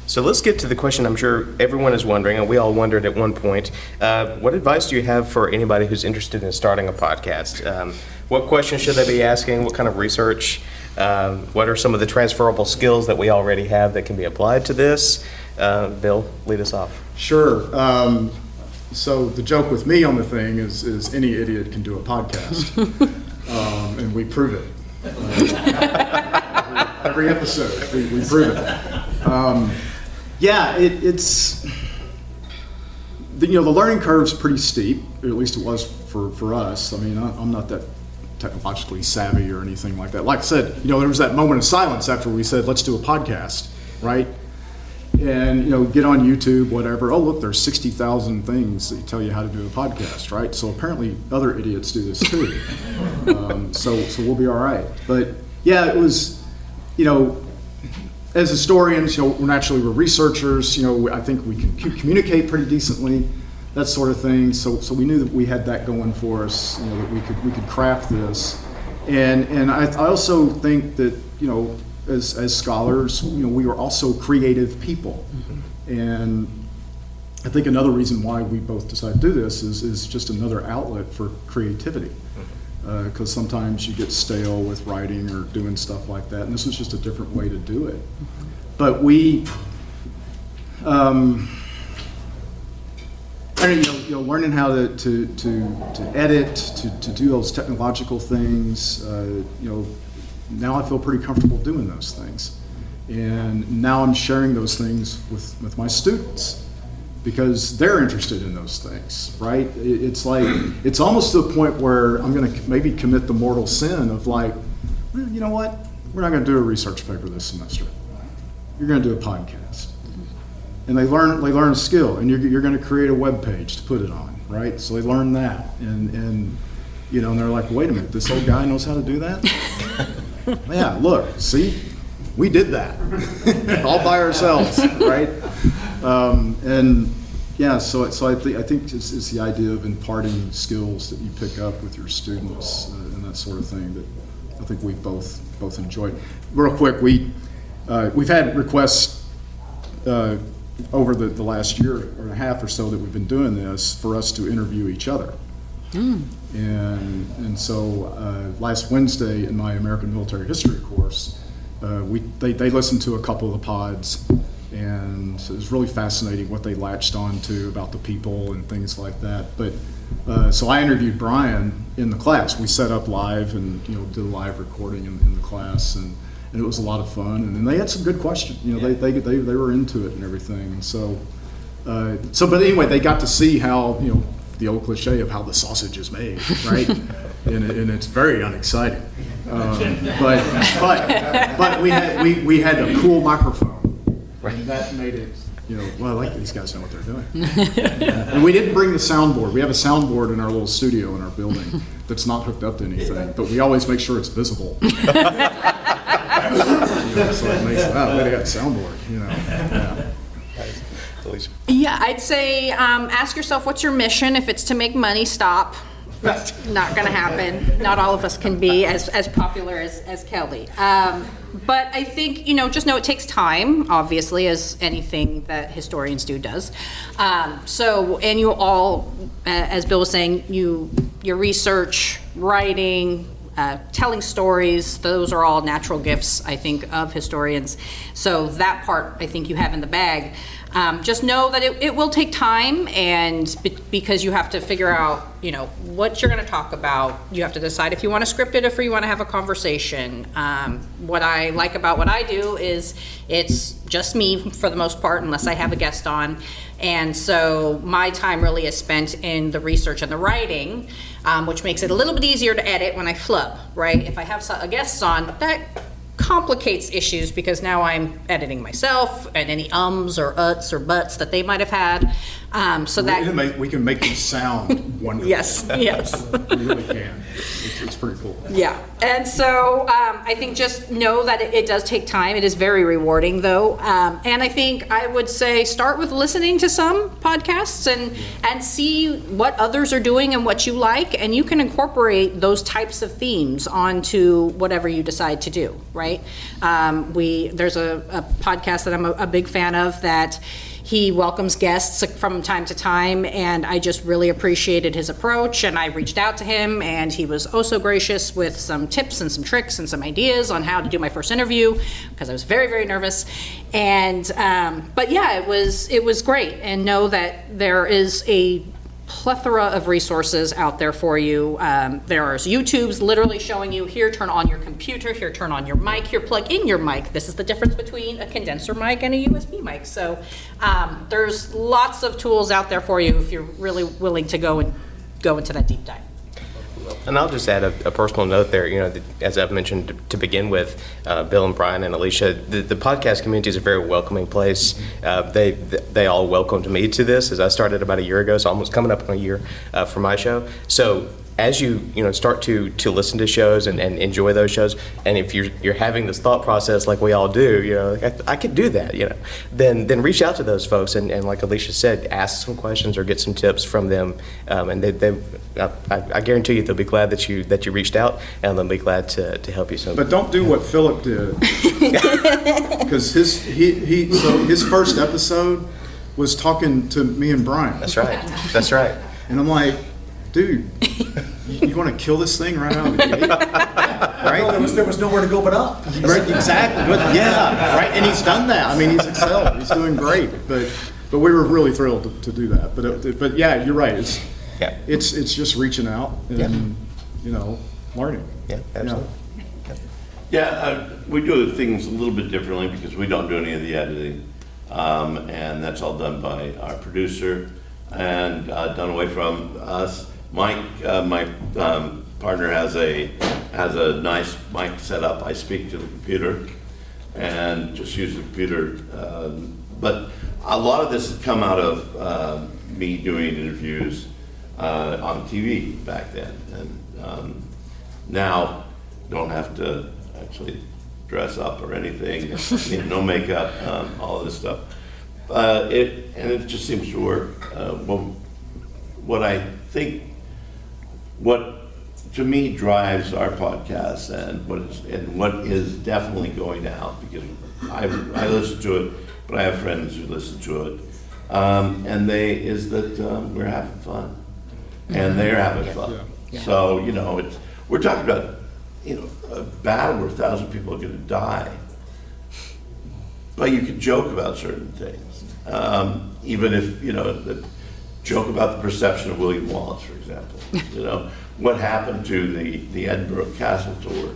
So let's get to the question I'm sure everyone is wondering, and we all wondered at one point. What advice do you have for anybody who's interested in starting a podcast? What questions should they be asking? What kind of research? What are some of the transferable skills that we already have that can be applied to this? Bill, lead us off. Sure. So the joke with me on the thing is any idiot can do a podcast, and we prove it. Every episode, we prove it. It's the learning curve's pretty steep, or at least it was for us. I'm not that technologically savvy or anything like that. Like I said, there was that moment of silence after we said, let's do a podcast, right? And, get on YouTube, whatever. Oh, look, there's 60,000 things that tell you how to do a podcast, right? So apparently other idiots do this too. So we'll be all right. But yeah, it was, as historians, we're researchers, I think we can communicate pretty decently, that sort of thing. So we knew that we had that going for us, that we could craft this. And I also think that, as scholars, we are also creative people. And I think another reason why we both decided to do this is just another outlet for creativity. Because sometimes you get stale with writing or doing stuff like that, and this was just a different way to do it. But we, learning how to edit, to do those technological things, now I feel pretty comfortable doing those things. And now I'm sharing those things with my students because they're interested in those things, right? It's almost to the point where I'm going to maybe commit the mortal sin of well, you know what? We're not going to do a research paper this semester. You're going to do a podcast. And they learn a skill, and you're going to create a web page to put it on, right? So they learn that, and they're like, wait a minute, this old guy knows how to do that? Yeah, look, see, we did that all by ourselves, right? So I think it's the idea of imparting skills that you pick up with your students and that sort of thing that I think we've both enjoyed. Real quick, we've had requests over the last year and a half or so that we've been doing this for us to interview each other. And so last Wednesday in my American Military History course, they listened to a couple of the pods, and it was really fascinating what they latched on to about the people and things like that. But so I interviewed Brian in the class. We set up live and did a live recording in the class, and it was a lot of fun. And then they had some good questions. They were into it and everything. And so but anyway, they got to see how the old cliche of how the sausage is made, right? and it's very unexciting. But we had a cool microphone, right? And that made it Well, I like these guys know what they're doing. And we didn't bring the soundboard. We have a soundboard in our little studio in our building that's not hooked up to anything, but we always make sure it's visible. So it makes it, wow, they got a soundboard, Yeah. Yeah, I'd say ask yourself, what's your mission? If it's to make money, stop. That's not going to happen. Not all of us can be as popular as Kelly. But I think, just know it takes time, obviously, as anything that historians do does. And you all, as Bill was saying, your research, writing, telling stories, those are all natural gifts, I think, of historians. So that part, I think you have in the bag. Just know that it will take time, and because you have to figure out, what you're going to talk about. You have to decide if you want to script it or if you want to have a conversation. What I like about what I do is it's just me for the most part, unless I have a guest on. And so my time really is spent in the research and the writing, which makes it a little bit easier to edit when I flub, right? If I have a guest on, that complicates issues because now I'm editing myself and any ums or uts or buts that they might have had. We can make them sound wonderful. Yes. We really can. It's pretty cool. Yeah. And so I think just know that it does take time. It is very rewarding, though. And I think I would say start with listening to some podcasts and see what others are doing and what you like. And you can incorporate those types of themes onto whatever you decide to do, right? There's a podcast that I'm a big fan of that he welcomes guests from time to time, and I just really appreciated his approach, and I reached out to him, and he was oh so gracious with some tips and some tricks and some ideas on how to do my first interview, because I was very, very nervous. And but yeah, it was great, and know that there is a plethora of resources out there for you. There's YouTube's literally showing you, here, turn on your computer, here, turn on your mic, here, plug in your mic. This is the difference between a condenser mic and a USB mic. So there's lots of tools out there for you if you're really willing to go into that deep dive. And I'll just add a personal note there. As I've mentioned to begin with, Bill and Brian and Alicia, the podcast community is a very welcoming place. They all welcomed me to this as I started about a year ago, so almost coming up on a year for my show. So as you start to listen to shows and enjoy those shows, and if you're having this thought process like we all do, I could do that, then reach out to those folks and like Alicia said, ask some questions or get some tips from them, and I guarantee you they'll be glad that you reached out, and they'll be glad to help you. But don't do what Philip did, because his first episode was talking to me and Brian. That's right. And I'm like, dude, you want to kill this thing right out of the gate? Right? No, there was nowhere to go but up. Right, exactly. But yeah, right. And he's done that. I mean, he's excelled. He's doing great. But we were really thrilled to do that. But yeah, you're right. It's just reaching out and learning. Yeah, absolutely. Yeah, we do things a little bit differently because we don't do any of the editing, and that's all done by our producer and done away from us. Mike, my partner, has a nice mic set up. I speak to the computer and just use the computer. But a lot of this has come out of me doing interviews on TV back then, and now don't have to actually dress up or anything. No makeup, all of this stuff. It just seems to work. What I think, what to me drives our podcast and what is definitely going out, because I listen to it, but I have friends who listen to it, and is that we're having fun, and they're having fun. Yeah. So we're talking about a battle where 1,000 people are going to die, but you can joke about certain things, even if joke about the perception of William Wallace, for example. What happened to the Edinburgh Castle tour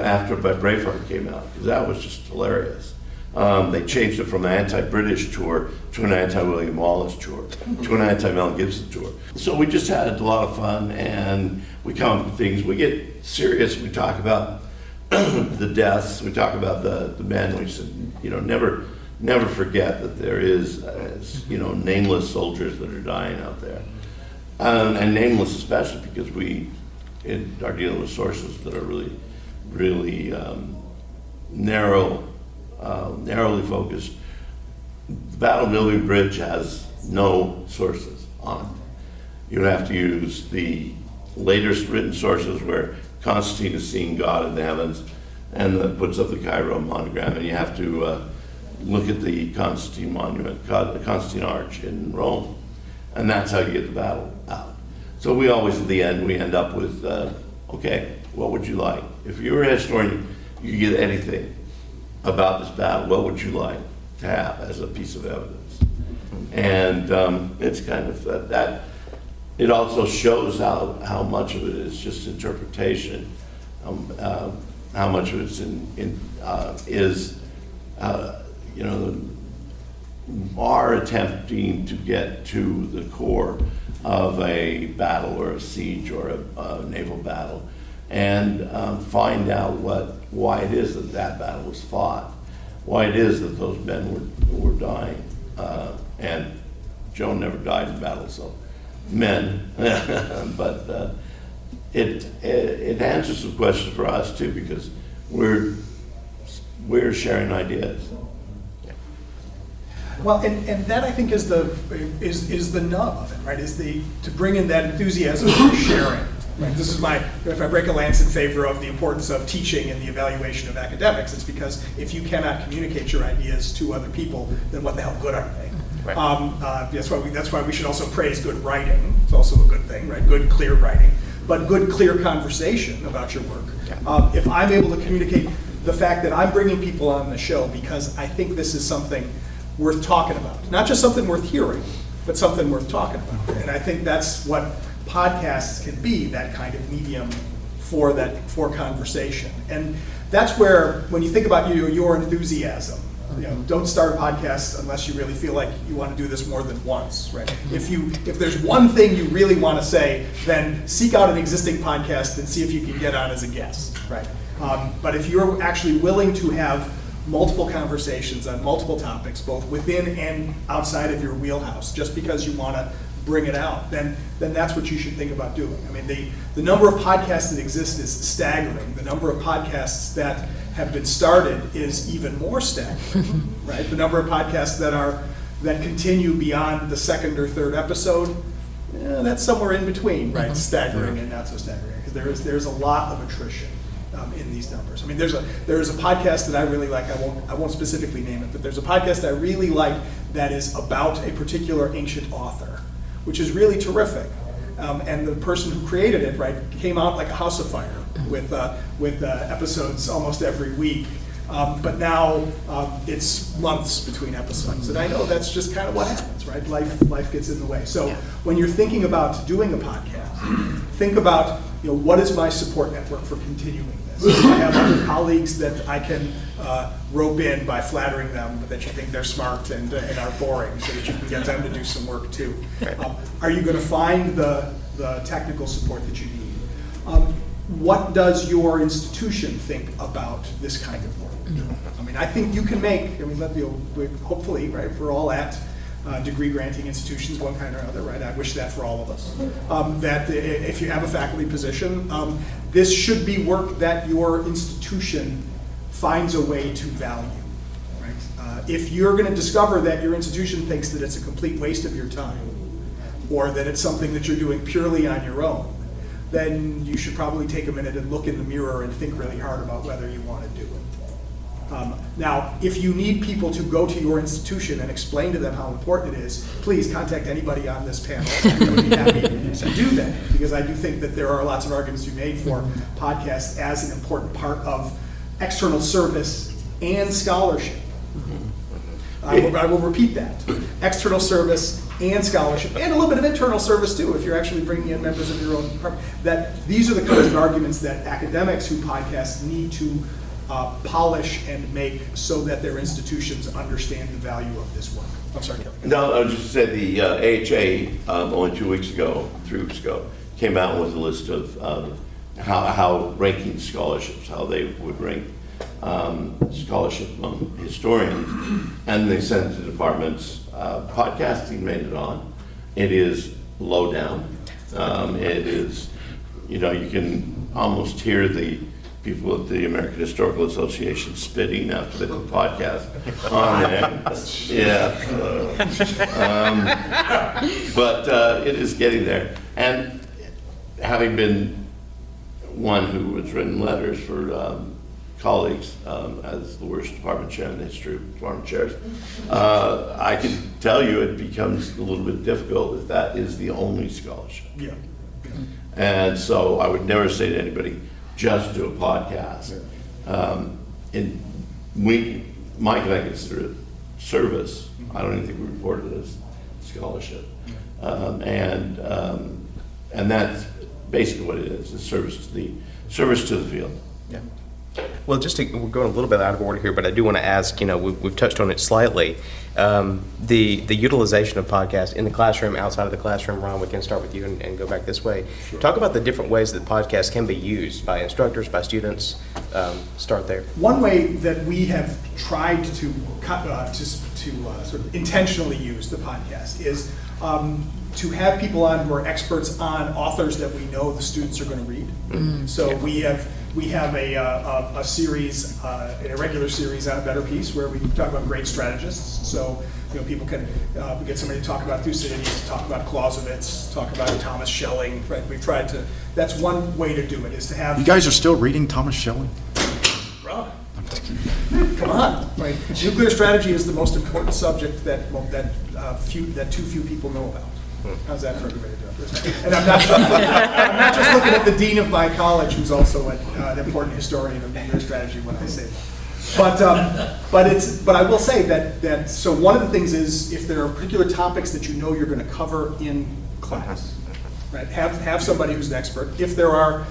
after Braveheart came out, because that was just hilarious. They changed it from an anti-British tour to an anti-William Wallace tour, to an anti-Mel Gibson tour. So we just had a lot of fun, and we come up with things. We get serious. We talk about the deaths. We talk about the men. We said, never forget that there is, nameless soldiers that are dying out there. And nameless especially because we are dealing with sources that are really narrowly focused. The Battle of Milby Bridge has no sources on it. You have to use the latest written sources where Constantine is seeing God in the heavens and that puts up the Cairo monogram, and you have to look at the Constantine monument, the Constantine Arch in Rome, and that's how you get the battle out. So we always, at the end, we end up with, okay, what would you like? If you were a historian, you get anything about this battle, what would you like to have as a piece of evidence? And it's kind of that. It also shows how much of it is just interpretation, how much of it is are attempting to get to the core of a battle or a siege or a naval battle, and find out why it is that battle was fought, why it is that those men were dying, and Joan never died in battle, so men, but it answers some questions for us too, because we're sharing ideas. Well, and that I think is the nub of it, right? Is to bring in that enthusiasm for sharing. Right? This is if I break a lance in favor of the importance of teaching and the evaluation of academics, it's because if you cannot communicate your ideas to other people, then what the hell good are they? Right. That's why we should also praise good writing. It's also a good thing, right? Good, clear writing, but good, clear conversation about your work. Yeah. If I'm able to communicate the fact that I'm bringing people on the show because I think this is something worth talking about, not just something worth hearing, but something worth talking about. And I think that's what podcasts can be, that kind of medium for conversation. And that's where, when you think about your enthusiasm, don't start a podcast unless you really feel like you want to do this more than once, right? If there's one thing you really want to say, then seek out an existing podcast and see if you can get on as a guest, right? But if you're actually willing to have multiple conversations on multiple topics, both within and outside of your wheelhouse, just because you want to bring it out, then that's what you should think about doing. I mean, the number of podcasts that exist is staggering. The number of podcasts that have been started is even more staggering, right? The number of podcasts that continue beyond the second or third episode, that's somewhere in between, right? Staggering and not so staggering, because there's a lot of attrition in these numbers. I mean, there's a podcast that I really like. I won't specifically name it, but there's a podcast I really like that is about a particular ancient author, which is really terrific. And the person who created it, right, came out like a house of fire with episodes almost every week. But now it's months between episodes, and I know that's just kind of what happens, right? Life gets in the way. So when you're thinking about doing a podcast, think about what is my support network for continuing this? Do I have other colleagues that I can rope in by flattering them that you think they're smart and are boring, so that you can get them to do some work too? Are you going to find the technical support that you need? What does your institution think about this kind of work? I mean, I think you can make, hopefully, right, we're all at degree granting institutions, one kind or other, right? I wish that for all of us. That if you have a faculty position, this should be work that your institution finds a way to value, right? If you're going to discover that your institution thinks that it's a complete waste of your time, or that it's something that you're doing purely on your own, then you should probably take a minute and look in the mirror and think really hard about whether you want to do it. Now, if you need people to go to your institution and explain to them how important it is, please contact anybody on this panel. I would be happy to do that, because I do think that there are lots of arguments to be made for podcasts as an important part of external service and scholarship. I will repeat that. External service and scholarship, and a little bit of internal service too, if you're actually bringing in members of your own department. That these are the kinds of arguments that academics who podcast need to polish and make so that their institutions understand the value of this work. I'm sorry, Kelly. No, I was just saying the AHA only 3 weeks ago, came out with a list of how ranking scholarships, how they would rank scholarship among historians, and they sent it to departments. Podcasting made it on. It is low down. It is, you can almost hear the people at the American Historical Association spitting after they put podcast on there. Yeah. But it is getting there. And having been one who has written letters for colleagues as the worst department chair in the history of department chairs, I can tell you it becomes a little bit difficult if that is the only scholarship. Yeah. And so I would never say to anybody, just do a podcast. Mike and I consider it service. I don't even think we report it as scholarship. And that's basically what it is, it's service to the field. Yeah. Well, we're going a little bit out of order here, but I do want to ask, we've touched on it slightly, the utilization of podcasts in the classroom, outside of the classroom. Ron, we can start with you and go back this way. Sure. Talk about the different ways that podcasts can be used by instructors, by students. Start there. One way that we have tried to sort of intentionally use the podcast is to have people on who are experts on authors that we know the students are going to read. Mm-hmm. So yeah. We have a series, a regular series on A Better Peace, where we talk about great strategists. So people can we get somebody to talk about Thucydides, talk about Clausewitz, talk about Thomas Schelling. Right? We've tried to. That's one way to do it, is to have. You guys are still reading Thomas Schelling? Rob, come on! Right? Nuclear strategy is the most important subject that too few people know about. How's that for everybody to do? And I'm not just looking at the dean of my college, who's also an important historian of nuclear strategy when I say that. But I will say that so one of the things is, if there are particular topics that you know you're going to cover in class, right? Have somebody who's an expert. If there are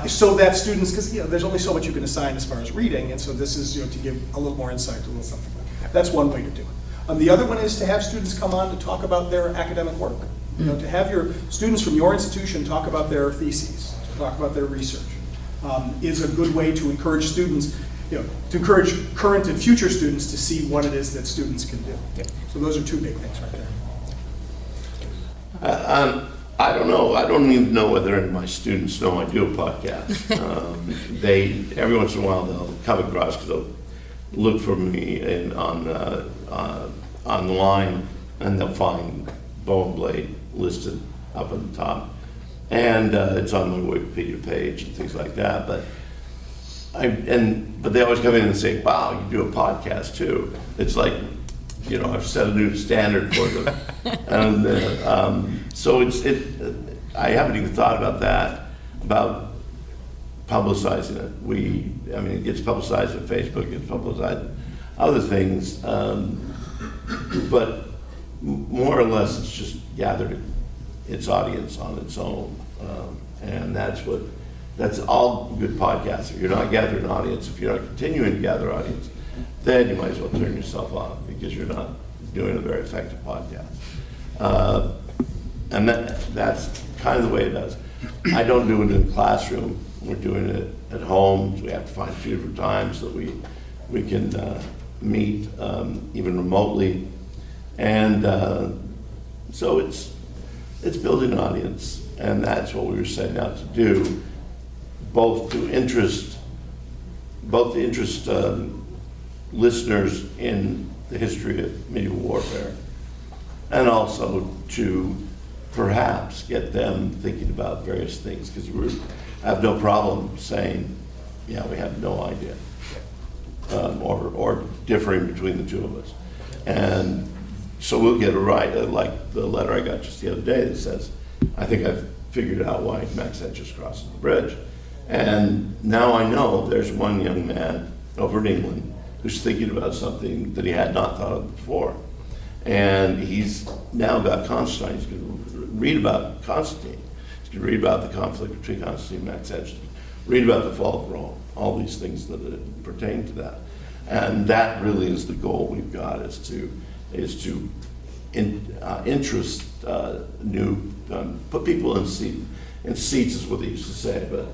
so that students, because there's only so much you can assign as far as reading, and so this is to give a little more insight to a little something like that. That's one way to do it. The other one is to have students come on to talk about their academic work. To have your students from your institution talk about their theses, to talk about their research, is a good way to encourage students, to encourage current and future students to see what it is that students can do. Yeah. So those are two big things right there. I don't know. I don't even know whether any of my students know I do a podcast. Every once in a while they'll come across, because they'll look for me online, and they'll find Bow and Blade listed up at the top, and it's on my Wikipedia page and things like that. But they always come in and say, "Wow, you do a podcast too." It's like, I've set a new standard for them, and so I haven't even thought about that, about publicizing it. It gets publicized on Facebook, it gets publicized on other things, but more or less it's just gathered its audience on its own, and that's all good podcasts. If you're not gathering an audience, if you're not continuing to gather audience, then you might as well turn yourself off, because you're not doing a very effective podcast. And that's kind of the way it does. I don't do it in the classroom. We're doing it at home. So we have to find 2 different times that we can meet, even remotely. And so it's building an audience, and that's what we were setting out to do, both to interest listeners in the history of medieval warfare, and also to perhaps get them thinking about various things, because I have no problem saying, we have no idea, or differing between the two of us. And so we'll get it right, like the letter I got just the other day that says, "I think I've figured out why Max Hedges crosses the bridge." And now I know there's one young man over in England who's thinking about something that he had not thought of before. And he's now got Constantine. He's going to read about Constantine. He's going to read about the conflict between Constantine and Max Hedges, read about the fall of Rome, all these things that pertain to that. And that really is the goal we've got, is to interest put people in seats is what they used to say, but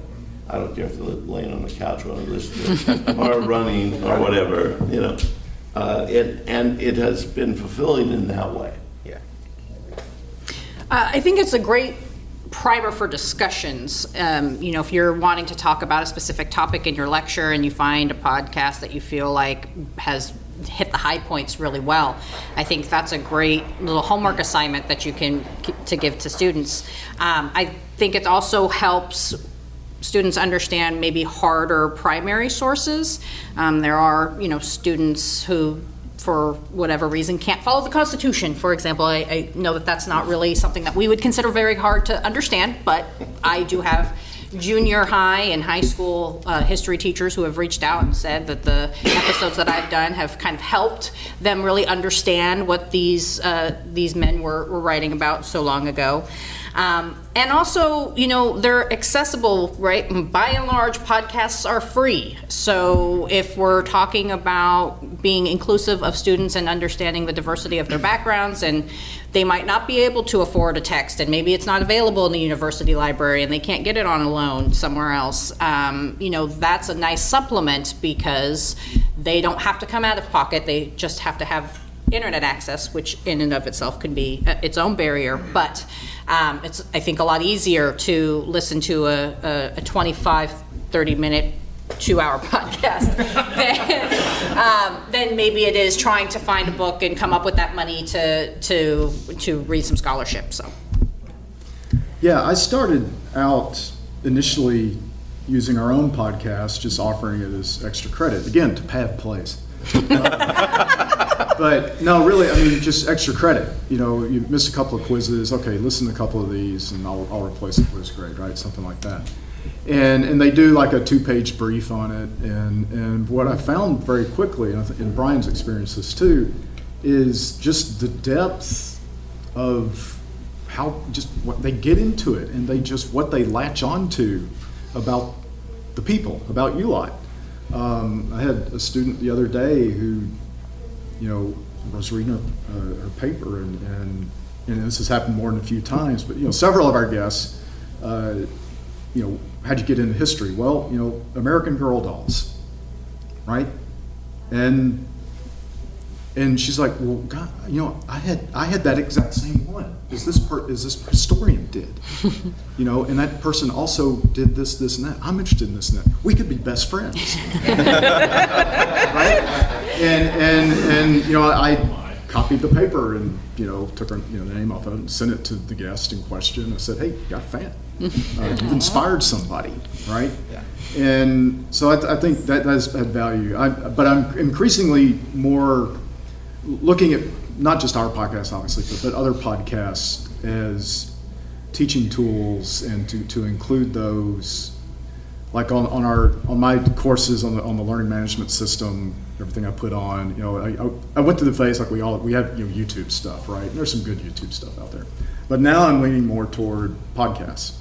I don't care if they're laying on the couch while they listen to it, or running, or whatever, you know. And it has been fulfilling in that way. Yeah. I think it's a great primer for discussions. You know, if you're wanting to talk about a specific topic in your lecture and you find a podcast that you feel like has hit the high points really well, I think that's a great little homework assignment that you can to give to students. I think it also helps students understand maybe harder primary sources. There are, you know, students who, for whatever reason, can't follow the Constitution, for example. I know that that's not really something that we would consider very hard to understand, but I do have junior high and high school history teachers who have reached out and said that the episodes that I've done have kind of helped them really understand what these men were writing about so long ago. And also, you know, they're accessible, right? By and large, podcasts are free. So if we're talking about being inclusive of students and understanding the diversity of their backgrounds, and they might not be able to afford a text, and maybe it's not available in the university library, and they can't get it on a loan somewhere else, you know, that's a nice supplement because they don't have to come out of pocket. They just have to have internet access, which in and of itself can be its own barrier, but it's, I think, a lot easier to listen to a 25, 30-minute, 2-hour podcast than maybe it is trying to find a book and come up with that money to read some scholarship. So, Yeah, I started out initially using our own podcast, just offering it as extra credit, again, to pad plays. But no, really, I mean, just extra credit. You know, you missed a couple of quizzes. Okay, listen to a couple of these, and I'll replace the quiz grade, right? Something like that. And they do like a 2-page brief on it. And what I found very quickly, and I think in Brian's experience this too, is just the depth of how just what they get into it, and they just what they latch on to about the people, about you lot. I had a student the other day who, you know, was reading her paper, and this has happened more than a few times, but, you know, several of our guests, you know, how'd you get into history? Well, you know, American Girl dolls, right? And she's like, well, God, you know, I had that exact same one as this historian did, you know, and that person also did this, and that. I'm interested in this and that. We could be best friends, right? And you know, I copied the paper and, you know, took her, you know, the name off of it and sent it to the guest in question. I said, hey, you got a fan. You've inspired somebody, right? Yeah. And so I think that has had value. But I'm increasingly more looking at not just our podcast, obviously, but other podcasts as teaching tools, and to include those, like on my courses on the learning management system, everything I put on. You know, I went through the phase like we have, you know, YouTube stuff, right? And there's some good YouTube stuff out there, but now I'm leaning more toward podcasts,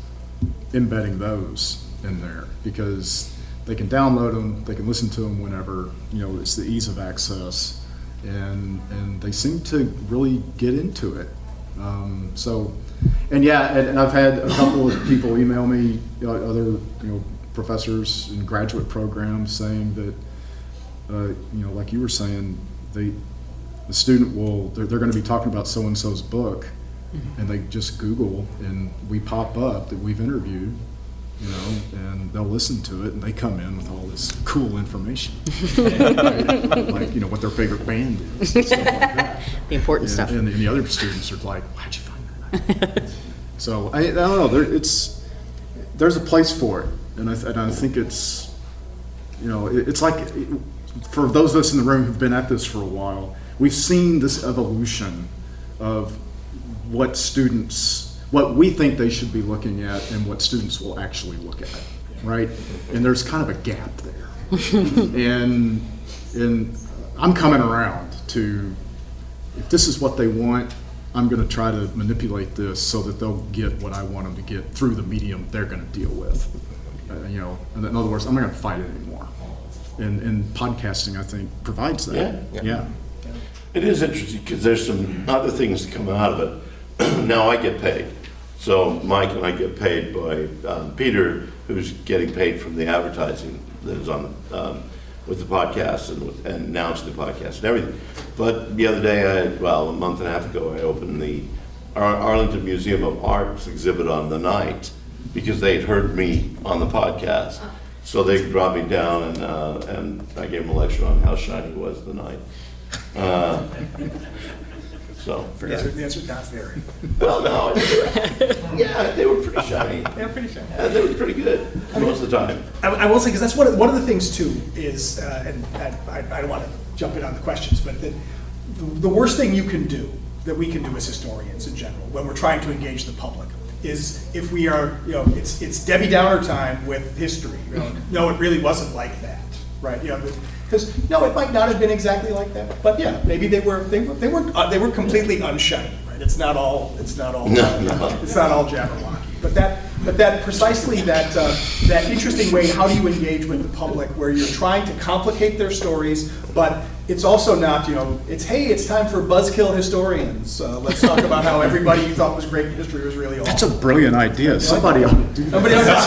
embedding those in there because they can download them, they can listen to them whenever. You know, it's the ease of access. And they seem to really get into it. So, and yeah, and I've had a couple of people email me, other, you know, professors in graduate programs saying that, you know, like you were saying, the student they're going to be talking about so and so's book, and they just Google and we pop up that we've interviewed. You know, and they'll listen to it, and they come in with all this cool information, like, you know, what their favorite band is, and stuff like that. the important stuff. And the other students are like, "How'd you find that?" So I don't know. There's a place for it, and I think it's, you know, it's like for those of us in the room who've been at this for a while, we've seen this evolution of what we think they should be looking at and what students will actually look at, right? And there's kind of a gap there. and I'm coming around to, if this is what they want, I'm going to try to manipulate this so that they'll get what I want them to get through the medium they're going to deal with. You know, in other words, I'm not going to fight it anymore. And podcasting, I think, provides that. Yeah. It is interesting because there's some other things that come out of it. Now I get paid. So Mike and I get paid by Peter who's getting paid from the advertising that is on with the podcast and announcing the podcast and everything. But the other day, a month and a half ago, I opened the Arlington Museum of Art's exhibit on the night because they had heard me on the podcast. So they brought me down and I gave them a lecture on how shiny was the night. So The answer is not very. well, no, yeah, they were pretty shiny. They're pretty sure. And they were pretty good most of the time. I will say, because that's one of the things too is, and I don't want to jump in on the questions, but the worst thing you can do, that we can do as historians in general, when we're trying to engage the public, is if we are, it's Debbie Downer time with history. No, it really wasn't like that, right? Because no, it might not have been exactly like that, but yeah, maybe they were completely unshiny, right? It's not all Jabberwocky. But that precisely that interesting way, how do you engage with the public, where you're trying to complicate their stories, but it's also not, it's time for buzzkill historians. Let's talk about how everybody you thought was great in history was really awful. That's a brilliant idea. Somebody ought to do that. Nobody else.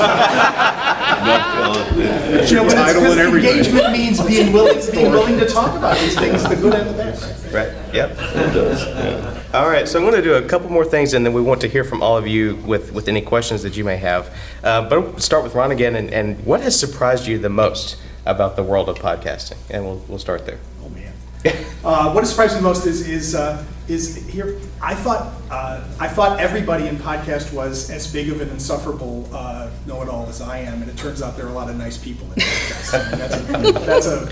Title and everything. Engagement means being willing to talk about these things, the good and the bad. Right, yep. It does, yeah. All right, so I'm going to do a couple more things, and then we want to hear from all of you with any questions that you may have. But I'll start with Ron again, and what has surprised you the most about the world of podcasting? And we'll start there. Oh man, what has surprised me the most is here. I thought everybody in podcast was as big of an insufferable know-it-all as I am, and it turns out there are a lot of nice people in podcasts.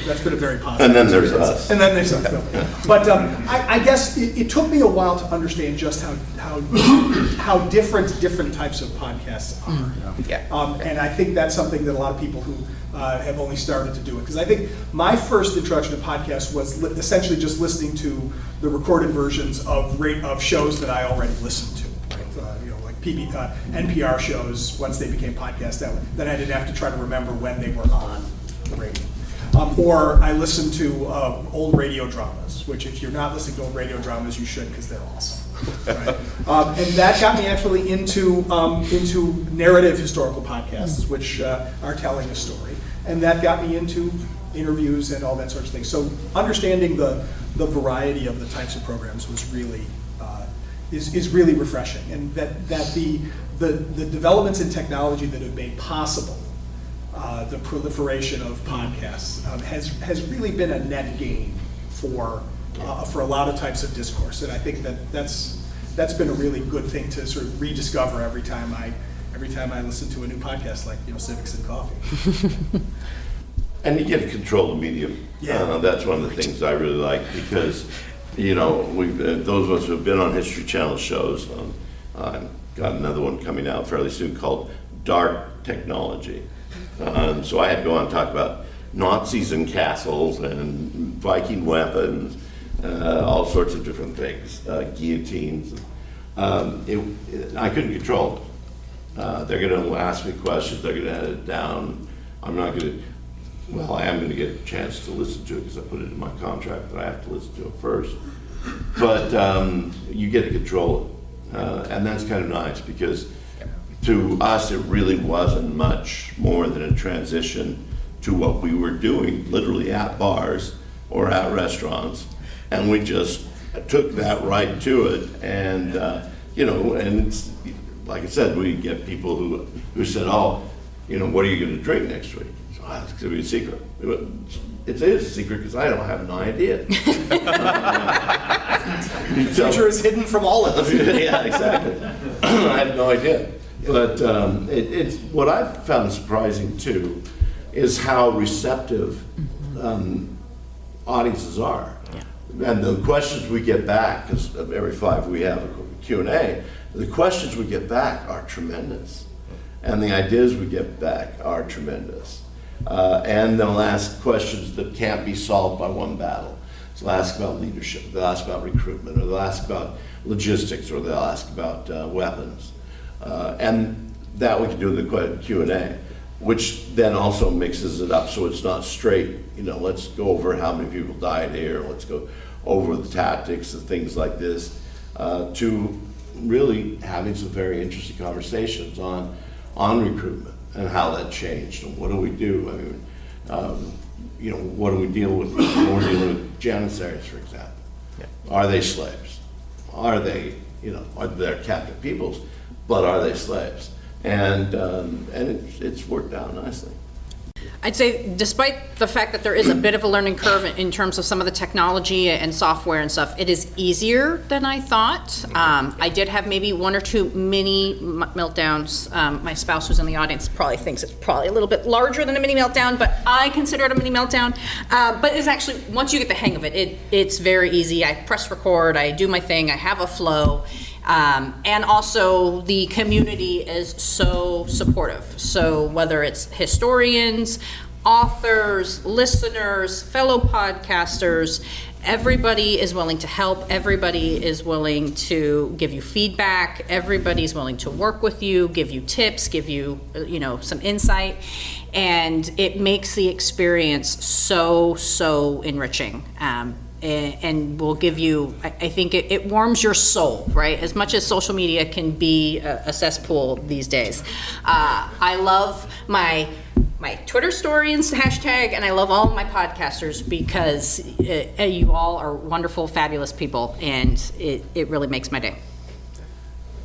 That's been a very positive. And then there's us. And then there's us. But I guess it took me a while to understand just how different types of podcasts are. Yeah. And I think that's something that a lot of people who have only started to do it. Because I think my first introduction to podcasts was essentially just listening to the recorded versions of shows that I already listened to. Like NPR shows, once they became podcasts, then I didn't have to try to remember when they were on the radio. Or I listened to old radio dramas, which if you're not listening to old radio dramas, you should, because they're awesome. Right? And that got me actually into narrative historical podcasts, which are telling a story. And that got me into interviews and all that sort of thing. So understanding the variety of the types of programs was really is really refreshing, and that the developments in technology that have made possible the proliferation of podcasts has really been a net gain for a lot of types of discourse, and I think that's been a really good thing to sort of rediscover every time I listen to a new podcast, like Civics and Coffee. And you get to control the medium. Yeah. That's one of the things I really like, because we've those of us who have been on History Channel shows. I've got another one coming out fairly soon called Dark Technology. So I had to go on and talk about Nazis and castles and Viking weapons, all sorts of different things, guillotines. I couldn't control it. They're going to ask me questions. They're going to edit it down. I'm not going to. Well, I am going to get a chance to listen to it because I put it in my contract that I have to listen to it first. But you get to control it, and that's kind of nice, because to us it really wasn't much more than a transition to what we were doing, literally at bars or at restaurants, and we just took that right to it, and and it's, like I said, we get people who said, "Oh, what are you going to drink next week?" So it's going to be a secret. It is a secret because I don't have an idea. The future is hidden from all of us. Yeah, exactly. I have no idea. But it's what I've found surprising too is how receptive audiences are. And the questions we get back, because every 5 we have a Q&A, the questions we get back are tremendous. And the ideas we get back are tremendous. And they'll ask questions that can't be solved by one battle. So they'll ask about leadership, they'll ask about recruitment, or they'll ask about logistics, or they'll ask about weapons. And that we can do in the Q&A, which then also mixes it up so it's not straight, let's go over how many people died here, let's go over the tactics and things like this, to really having some very interesting conversations on recruitment, and how that changed, and what do we do? I mean, what do we deal with when we're dealing with janissaries, for example? Yeah. Are they slaves? Are they, are they captive peoples, but are they slaves? And it's worked out nicely. I'd say despite the fact that there is a bit of a learning curve in terms of some of the technology and software and stuff, it is easier than I thought. I did have maybe one or two mini meltdowns. My spouse who's in the audience probably thinks it's probably a little bit larger than a mini meltdown, but I consider it a mini meltdown. But it's actually, once you get the hang of it, it's very easy. I press record, I do my thing, I have a flow. And also the community is so supportive. So whether it's historians, authors, listeners, fellow podcasters, everybody is willing to help. Everybody is willing to give you feedback. Everybody's willing to work with you, give you tips, give you, some insight. And it makes the experience so enriching. And will give you, I think it warms your soul, right? As much as social media can be a cesspool these days. I love my Twitter story and hashtag, and I love all of my podcasters because you all are wonderful, fabulous people, and it really makes my day.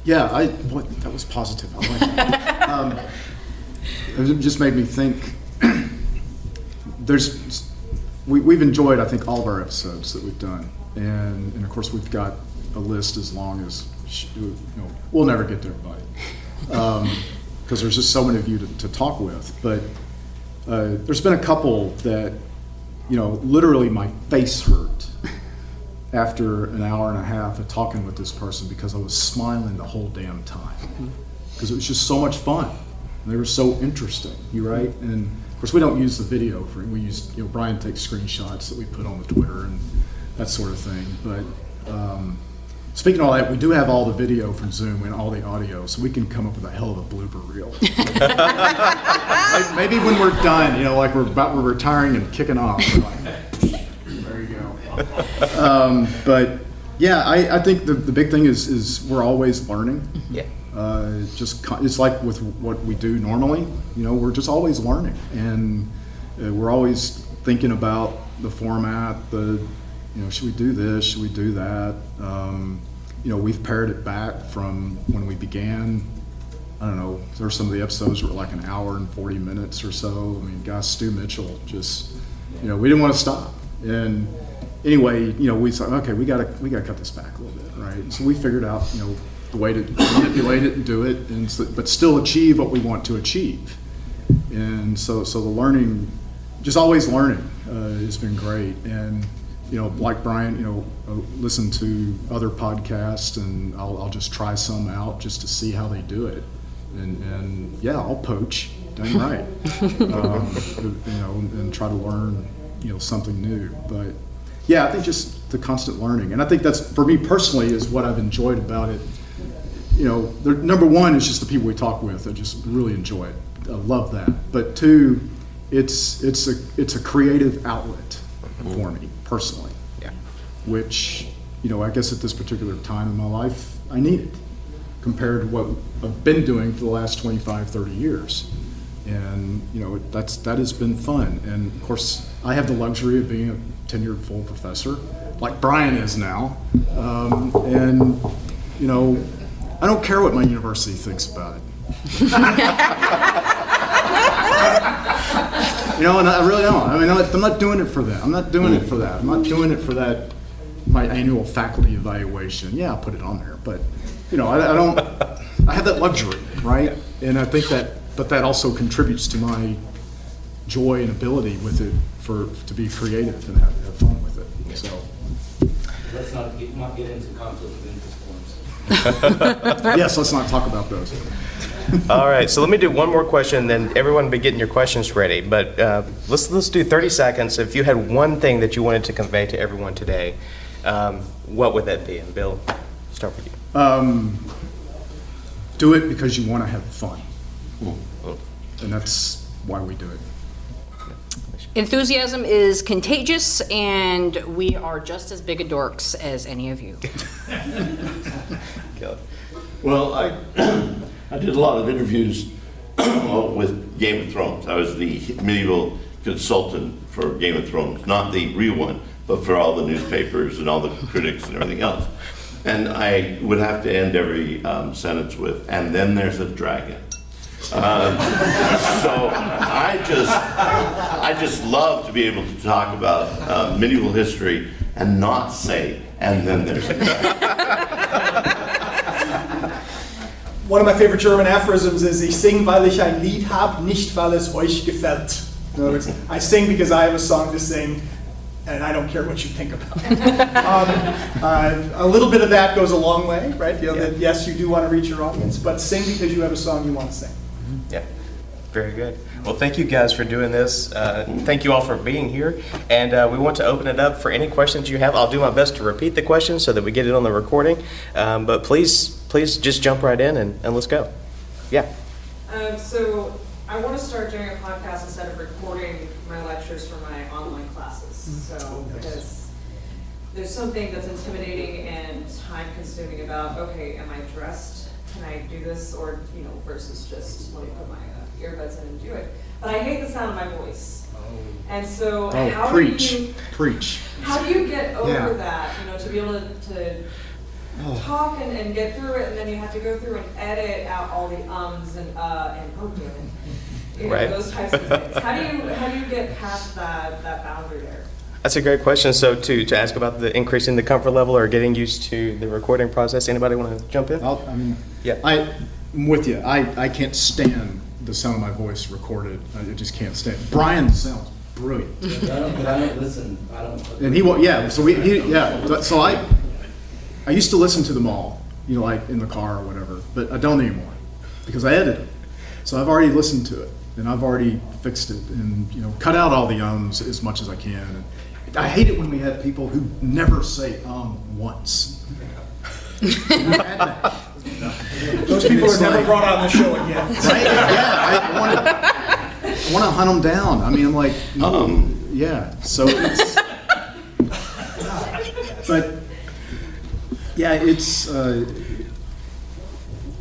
Yeah, that was positive. I like that. It just made me think, we've enjoyed, I think, all of our episodes that we've done, and of course we've got a list as long as we'll never get to everybody because there's just so many of you to talk with. But there's been a couple that literally my face hurt after an hour and a half of talking with this person because I was smiling the whole damn time because it was just so much fun. And they were so interesting, right? And of course, we don't use the video we use, Brian takes screenshots that we put on the Twitter and that sort of thing. But speaking of all that, we do have all the video from Zoom and all the audio, so we can come up with a hell of a blooper reel. Maybe when we're done, like we're retiring and kicking off. We're like, there you go. But yeah, I think the big thing is we're always learning. Yeah. It's like with what we do normally, we're just always learning, and we're always thinking about the format, should we do this, should we do that? We've pared it back from when we began. I don't know, there were some of the episodes that were like an hour and 40 minutes or so. I mean, guys, Stu Mitchell just, we didn't want to stop. And anyway, we thought, okay, we gotta cut this back a little bit, right? So we figured out, the way to manipulate it and do it, but still achieve what we want to achieve. And so the learning, just always learning, has been great. And like Brian, listen to other podcasts, and I'll just try some out just to see how they do it. And yeah, I'll poach, dang right, and try to learn, something new. But yeah, I think just the constant learning, and I think that's, for me personally, is what I've enjoyed about it. Number one is just the people we talk with. I just really enjoy it. I love that. But two, it's a creative outlet for me personally. Yeah. Which, I guess at this particular time in my life, I need it compared to what I've been doing for the last 25, 30 years. And, that has been fun. And of course, I have the luxury of being a tenured full professor, like Brian is now. And, I don't care what my university thinks about it. And I really don't. I mean, I'm not doing it for that. I'm not doing it for that. I'm not doing it for that, my annual faculty evaluation. Yeah, I'll put it on there. But, I have that luxury, right? And I think but that also contributes to my joy and ability with it to be creative and have fun with it. So. Let's not get into conflict of interest forms. Yes, let's not talk about those. All right, so let me do one more question, then everyone be getting your questions ready. But let's do 30 seconds. If you had one thing that you wanted to convey to everyone today, what would that be? And Bill, start with you. Do it because you want to have fun. And that's why we do it. Enthusiasm is contagious, and we are just as big a dorks as any of you. Well, I did a lot of interviews with Game of Thrones. I was the medieval consultant for Game of Thrones, not the real one, but for all the newspapers and all the critics and everything else. And I would have to end every sentence with, "and then there's a dragon." So I just love to be able to talk about medieval history and not say, "and then there's a dragon." One of my favorite German aphorisms is, "Ich sing, weil ich ein Lied hab, nicht, weil es euch gefällt." In other words, I sing because I have a song to sing, and I don't care what you think about it. A little bit of that goes a long way, right? You know, that yes, you do want to reach your audience, but sing because you have a song you want to sing. Yeah, very good. Well, thank you guys for doing this. Thank you all for being here. And we want to open it up for any questions you have. I'll do my best to repeat the questions so that we get it on the recording. But please just jump right in and let's go. Yeah. So I want to start doing a podcast instead of recording my lectures for my online classes. So because there's something that's intimidating and time consuming about, okay, am I dressed? Can I do this? Or, versus just let me put my earbuds in and do it. But I hate the sound of my voice. And so how do you get over that, to be able to talk and get through it, and then you have to go through and edit out all the ums and Right. those types of things. How do you get past that boundary there? That's a great question. So to ask about the increasing the comfort level or getting used to the recording process, anybody want to jump in? I'm with you. I can't stand the sound of my voice recorded. I just can't stand it. Brian sounds brilliant. But I don't listen. I don't. And So I used to listen to them all, like in the car or whatever, but I don't anymore because I edit it. So I've already listened to it and I've already fixed it and cut out all the ums as much as I can. And I hate it when we have people who never say once. Those people are never brought on the show again. Right? Yeah, I want to hunt them down. I mean, I'm like, no, yeah. So it's, but yeah, it's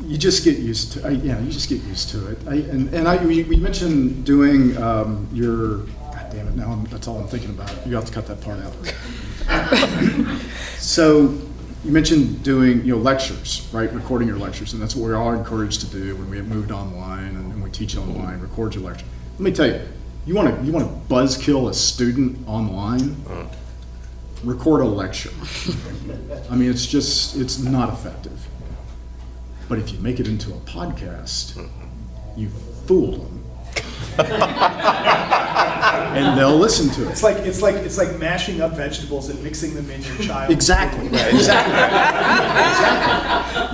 you just get used to. You just get used to it. We mentioned doing your. God damn it! Now that's all I'm thinking about. You have to cut that part out. So. You mentioned doing, lectures, right? Recording your lectures, and that's what we're all encouraged to do when we have moved online and we teach online. Record your lecture. Let me tell you, you want to buzzkill a student online? Record a lecture. I mean, it's not effective. But if you make it into a podcast, you fooled them. And they'll listen to it. It's like mashing up vegetables and mixing them in your child. Exactly. Exactly.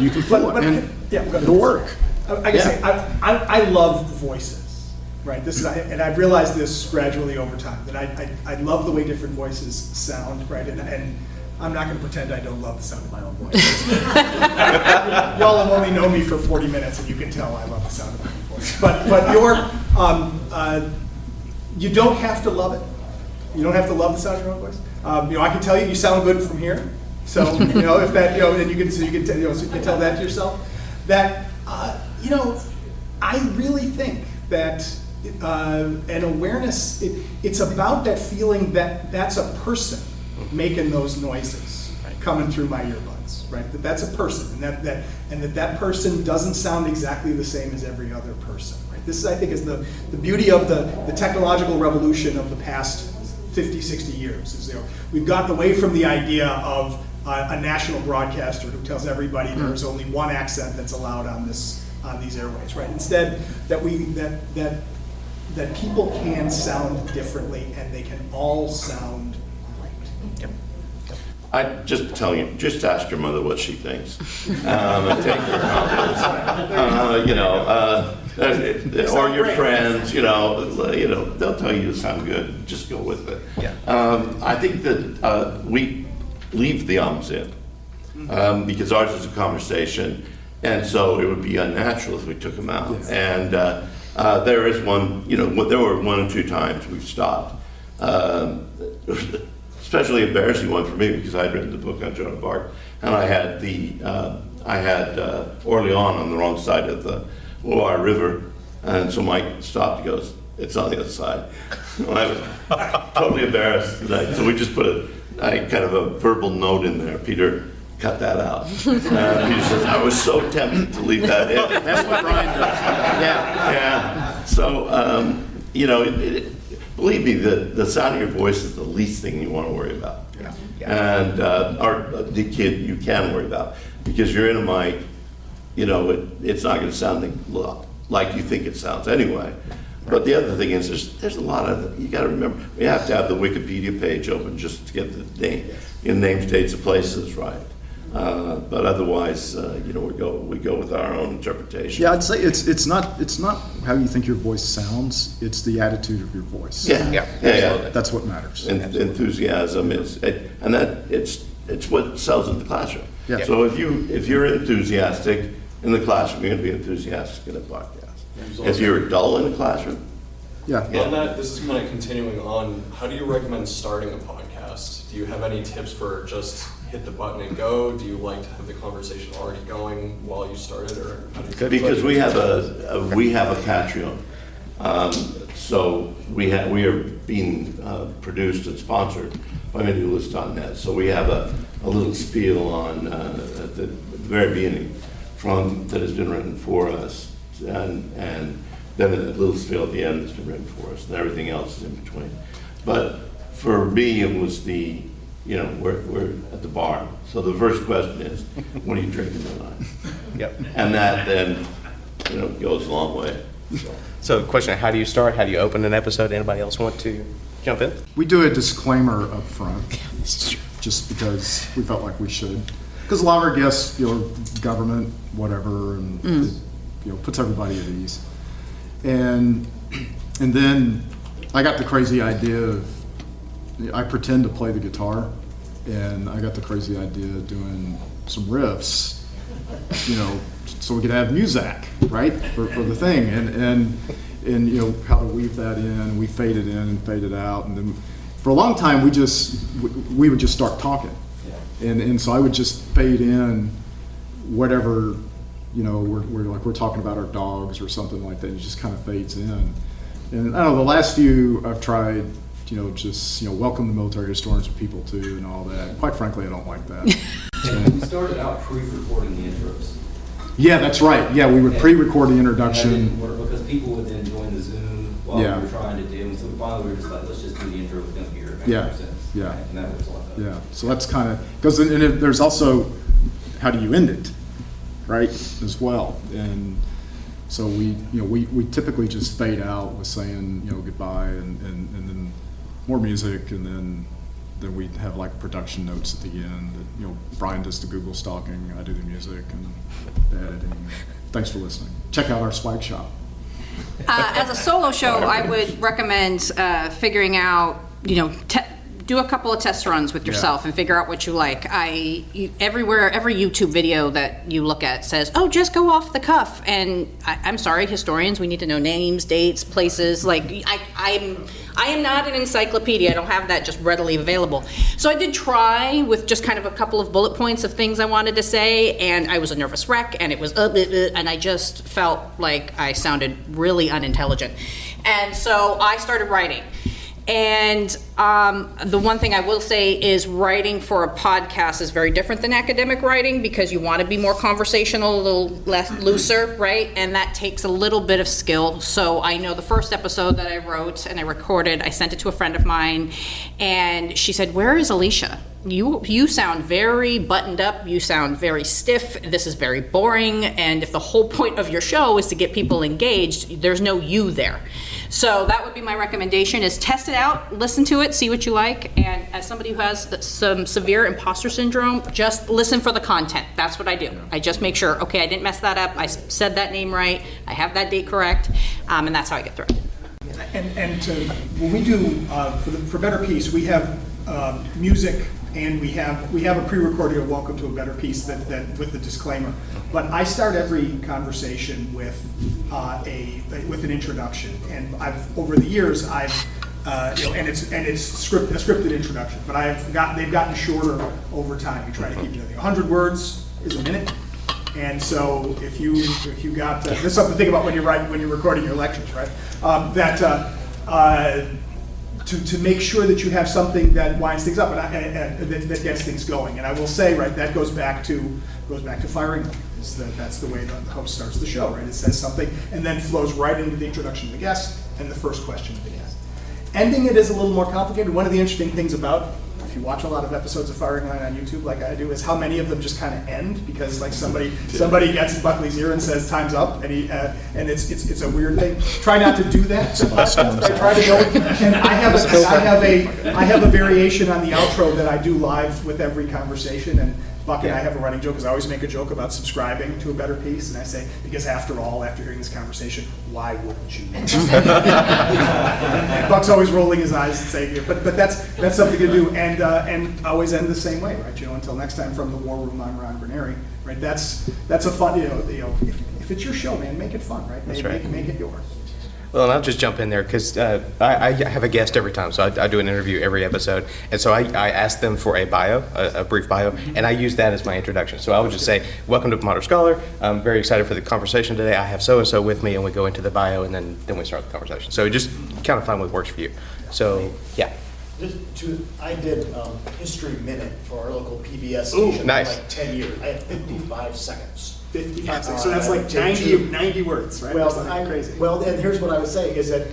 You can fool it, and it'll work. I love voices, right? And I've realized this gradually over time that I love the way different voices sound, right? And I'm not going to pretend I don't love the sound of my own voice. Y'all have only known me for 40 minutes, and you can tell I love the sound of my own voice. But you don't have to love it. You don't have to love the sound of your own voice. I can tell you sound good from here. So if that then you can tell that to yourself. That I really think that an awareness. It's about that feeling that that's a person making those noises coming through my earbuds, right? That's a person, and that person doesn't sound exactly the same as every other person, right? This, I think, is the beauty of the technological revolution of the past 50, 60 years. Is we've gotten away from the idea of a national broadcaster who tells everybody there's only one accent that's allowed on these airwaves, right? Instead, that people can sound differently, and they can all sound great. Yep. I just tell you, just ask your mother what she thinks. And take her confidence. Or your friends, they'll tell you to sound good. Just go with it. Yeah. I think that we leave the ums in because ours is a conversation, and so it would be unnatural if we took them out. Yes. And there is one, there were 1 or 2 times we've stopped. Especially embarrassing one for me because I'd written the book on Joan of Arc, and I had Orleans on the wrong side of the Loire River, And so Mike stopped, he goes, "It's on the other side." And I was totally embarrassed tonight. So we just put kind of a verbal note in there. Peter, cut that out. Peter says, "I was so tempted to leave that in." That's what Brian does. Yeah. Yeah. So, you know, believe me, the sound of your voice is the least thing you want to worry about. Yeah. And, or the kid you can worry about. Because you're in a mic, you know, it's not going to sound like you think it sounds anyway. But the other thing is, there's a lot of, you got to remember, we have to have the Wikipedia page open just to get the names, dates, and places right. But otherwise, you know, we go with our own interpretation. Yeah, I'd say it's not how you think your voice sounds. It's the attitude of your voice. Yeah. That's what matters. Enthusiasm is, and that it's what sells in the classroom. Yeah. So if you're enthusiastic in the classroom, you're going to be enthusiastic in a podcast. If you're dull in the classroom, Yeah. On that, this is kind of continuing on. How do you recommend starting a podcast? Do you have any tips for just hit the button and go? Do you like to have the conversation already going while you start it, or how do you? because we have a Patreon, so we are being produced and sponsored by MediaList.net. So we have a little spiel on at the very beginning that has been written for us. And then a little spiel at the end that's been written for us, and everything else is in between. But for me, it was we're at the bar. So the first question is, what are you drinking tonight? Yep. And that then, goes a long way. So the question, how do you start? How do you open an episode? Anybody else want to jump in? We do a disclaimer up front, just because we felt like we should. Because a lot of our guests, government, whatever, and it puts everybody at ease. And then I got the crazy idea of, I pretend to play the guitar, and I got the crazy idea of doing some riffs, so we could have music, right, for the thing, and how to weave that in. We fade it in and fade it out, and then for a long time we would just start talking, and so I would just fade in whatever. We're talking about our dogs or something like that. It just kind of fades in. And I don't know, the last few I've tried, welcome the military historians and people too and all that. Quite frankly, I don't like that. We started out pre-recording the intros. Yeah, that's right. Yeah, we would pre-record the introduction. And that didn't work because people would then join the Zoom while Yeah. we were trying to do. And so finally we were just like, let's just do the intro with them here. It makes Yeah. more sense. Yeah. Right? And that works a lot better. Yeah, so that's kind of, because there's also, how do you end it, right, as well. And so we typically just fade out with saying, goodbye and then more music, and then we have like production notes at the end that, Brian does the Google stalking, I do the music and the editing. Thanks for listening. Check out our swag shop. As a solo show, I would recommend figuring out, do a couple of test runs with yourself and figure out what you like. Every YouTube video that you look at says, "Oh, just go off the cuff." And I'm sorry, historians, we need to know names, dates, places. Like I am not an encyclopedia. I don't have that just readily available. So I did try with just kind of a couple of bullet points of things I wanted to say, and I was a nervous wreck, and it was and I just felt like I sounded really unintelligent. And so I started writing. And the one thing I will say is writing for a podcast is very different than academic writing, because you want to be more conversational, a little less looser, right? And that takes a little bit of skill. So I know the first episode that I wrote and I recorded, I sent it to a friend of mine, and she said, "Where is Alicia? You sound very buttoned up, you sound very stiff, this is very boring, and if the whole point of your show is to get people engaged, there's no you there." So that would be my recommendation, is test it out, listen to it, see what you like, and as somebody who has some severe imposter syndrome, just listen for the content. That's what I do. I just make sure, okay, I didn't mess that up, I said that name right, I have that date correct, and that's how I get through it. And when we do, for Better Peace, we have music, and we have a pre-recorded of Welcome to a Better Peace that with the disclaimer. But I start every conversation with with an introduction, and over the years and it's a scripted introduction, but they've gotten shorter over time. We try to keep it 100 words is a minute. And so if you got, this is something to think about when you're recording your lectures, right? To make sure that you have something that winds things up and that gets things going. And I will say, right, that goes back to firing. That's the way the host starts the show, right? It says something and then flows right into the introduction of the guest and the first question of the guest. Ending it is a little more complicated. One of the interesting things about, if you watch a lot of episodes of Firing Line on YouTube like I do, is how many of them just kind of end because like somebody gets Buckley's ear and says time's up, and it's a weird thing. Try not to do that. Try to go. And I have a variation on the outro that I do live with every conversation, and Buck and I have a running joke because I always make a joke about subscribing to a better piece, and I say, because after all, after hearing this conversation, why wouldn't you? And Buck's always rolling his eyes and saying, but that's something to do, and always end the same way, right? Until next time, from the War Room, I'm Ron Berneri, right? That's a fun, if it's your show, man, make it fun, right? Make it yours. Well, and I'll just jump in there because I have a guest every time, so I do an interview every episode, and so I ask them for a bio, a brief bio, and I use that as my introduction. So I would just say, welcome to Modern Scholar. I'm very excited for the conversation today. I have so-and-so with me, and we go into the bio, and then we start the conversation. So just kind of find what works for you. So, yeah. I did History Minute for our local PBS station nice. For like 10 years. I had 55 seconds. 55 seconds. So that's like 90 words, right? Well, crazy. Well, and here's what I would say is that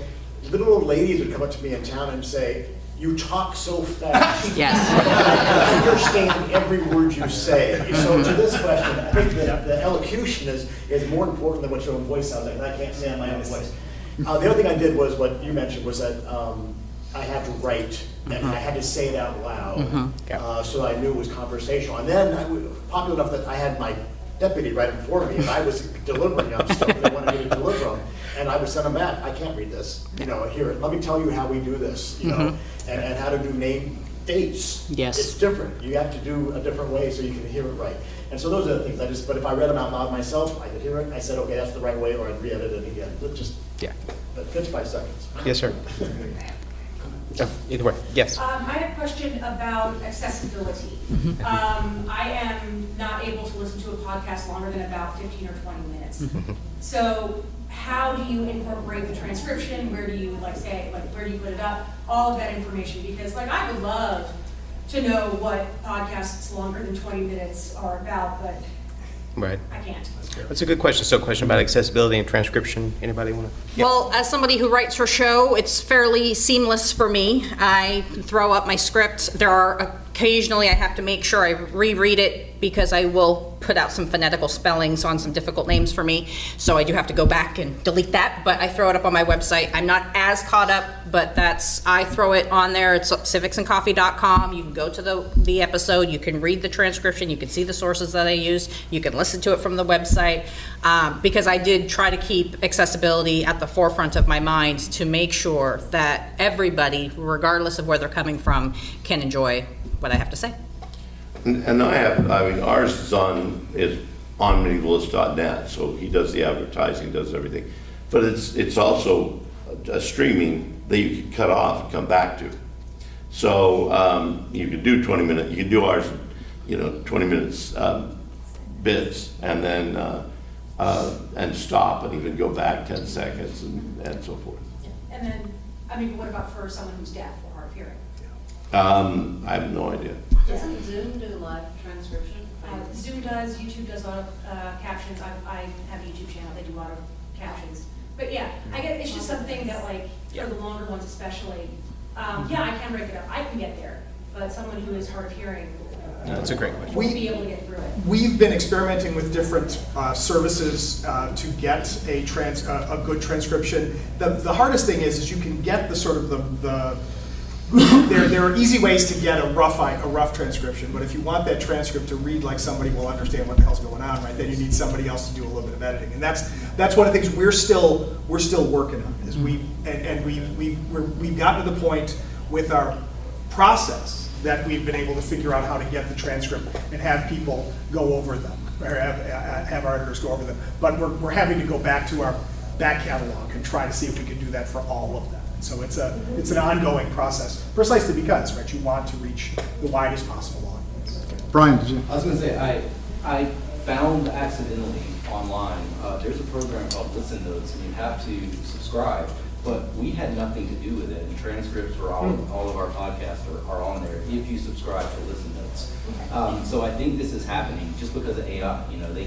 little old ladies would come up to me in town and say, "You talk so fast." Yes. I understand every word you say. So to this question, I think that the elocution is more important than what your own voice sounds like, and I can't stand my own voice. The other thing I did was what you mentioned was that I had to write and I had to say it out loud so I knew it was conversational. And then I was popular enough that I had my deputy right in front of me, and I was delivering on stuff that they wanted me to deliver on, and I would send them back. I can't read this, here, let me tell you how we do this, and how to do name dates. Yes. It's different. You have to do a different way so you can hear it right. And so those are the things but if I read them out loud myself, I could hear it, I said, okay, that's the right way, or I'd re-edit it again. But 55 seconds. Yes, sir. Either way, yes. I have a question about accessibility. I am not able to listen to a podcast longer than about 15 or 20 minutes. So how do you incorporate the transcription? Where do you where do you put it up? All of that information, because I would love to know what podcasts longer than 20 minutes are about, but Right. I can't. That's a good question. So, question about accessibility and transcription. Anybody want to? Well, as somebody who writes for show, it's fairly seamless for me. I throw up my script. There are occasionally I have to make sure I reread it because I will put out some phonetical spellings on some difficult names for me. So I do have to go back and delete that, but I throw it up on my website. I'm not as caught up, but I throw it on there. It's civicsandcoffee.com. You can go to the episode. You can read the transcription. You can see the sources that I use. You can listen to it from the website. Because I did try to keep accessibility at the forefront of my mind to make sure that everybody, regardless of where they're coming from, can enjoy what I have to say. And ours is on medievalist.net, so he does the advertising, does everything. But it's also a streaming that you can cut off and come back to. So you could do 20 minutes, you could do ours, 20 minutes bits, and then and stop and even go back 10 seconds and so forth. And then, what about for someone who's deaf or hard of hearing? I have no idea. Doesn't Zoom do live transcription? Zoom does, YouTube does auto captions. I have a YouTube channel, they do auto captions. But yeah, I get it's just something that for the longer ones especially, I can break it up. I can get there, but someone who is hard of hearing That's a great question. won't be able to get through it. We've been experimenting with different services to get a good transcription. The hardest thing is you can get the sort of there are easy ways to get a rough transcription, but if you want that transcript to read like somebody will understand what the hell's going on, right, then you need somebody else to do a little bit of editing, and that's one of the things we're still working on. Is we've gotten to the point with our process that we've been able to figure out how to get the transcript and have people go over them, or have our editors go over them. But we're having to go back to our back catalog and try to see if we can do that for all of them. So it's an ongoing process, precisely because, you want to reach the widest possible audience. Brian, did you? I was going to say, I found accidentally online. There's a program called Listen Notes, and you have to subscribe. But we had nothing to do with it. And transcripts for all of our podcasts are on there if you subscribe to Listen Notes. So I think this is happening just because of AI. You know, they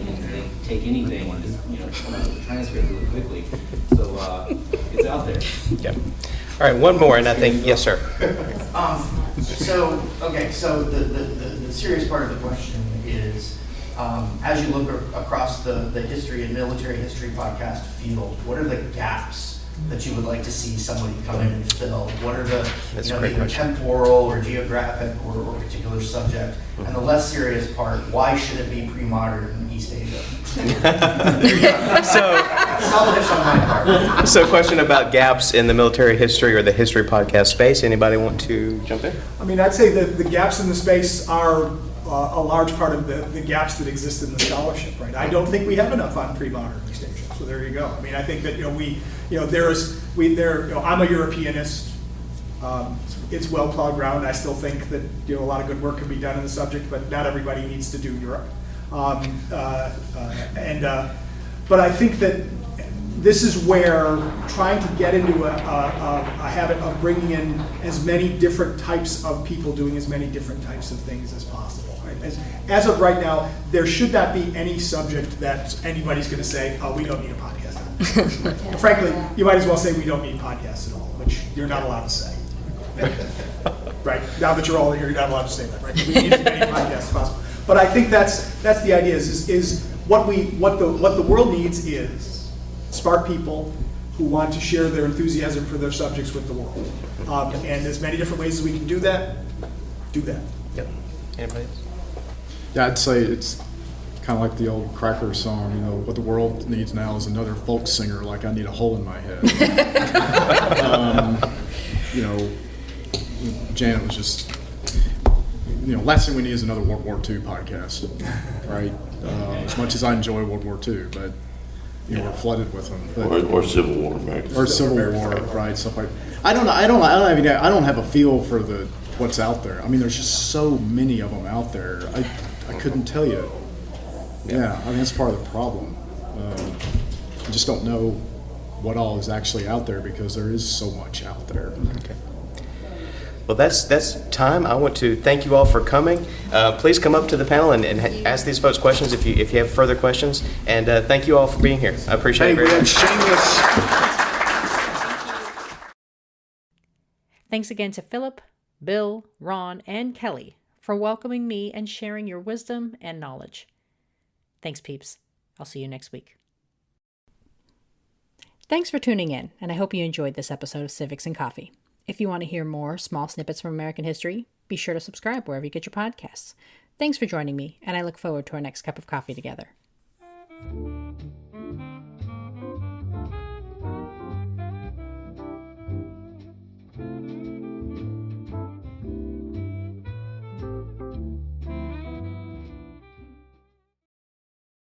take anything and just come up with a transcript really quickly. So it's out there. Yep. All right, one more, and I think yes, sir. So the serious part of the question is, as you look across the history and military history podcast field, what are the gaps that you would like to see somebody come in and fill? What are the either temporal or geographic or particular subject? And the less serious part, why should it be pre-modern East Asia? Selfish on my part. So question about gaps in the military history or the history podcast space. Anybody want to jump in? I mean, I'd say that the gaps in the space are a large part of the gaps that exist in the scholarship, right? I don't think we have enough on pre-modern East Asia. So there you go. I mean, I think that I'm a Europeanist. It's well plowed ground. I still think that a lot of good work can be done in the subject, but not everybody needs to do Europe. But I think that this is where trying to get into a habit of bringing in as many different types of people doing as many different types of things as possible. Right? As of right now, there should not be any subject that anybody's going to say, oh, we don't need a podcast on. Frankly, you might as well say we don't need podcasts at all, which you're not allowed to say. Right? Now that you're all here, you're not allowed to say that, right? We need as many podcasts as possible. But I think that's the idea is what the world needs is smart people who want to share their enthusiasm for their subjects with the world. And as many different ways as we can do that, do that. Yep. Anybody else? Yeah, I'd say it's kind of like the old Cracker song, what the world needs now is another folk singer like I need a hole in my head. Janet was just, last thing we need is another World War II podcast, right? As much as I enjoy World War II, but we're flooded with them. But, or Civil War, America. Or Civil War, right? Stuff like. I don't have a feel for what's out there. I mean, there's just so many of them out there. I couldn't tell you. Yeah, I mean that's part of the problem. I just don't know what all is actually out there because there is so much out there. Okay. Well, that's time. I want to thank you all for coming. Please come up to the panel and ask these folks questions if you have further questions. And thank you all for being here. I appreciate it very much. Shameless. Thanks again to Philip, Bill, Ron, and Kelly for welcoming me and sharing your wisdom and knowledge. Thanks, peeps. I'll see you next week. Thanks for tuning in, and I hope you enjoyed this episode of Civics and Coffee. If you want to hear more small snippets from American history, be sure to subscribe wherever you get your podcasts. Thanks for joining me, and I look forward to our next cup of coffee together.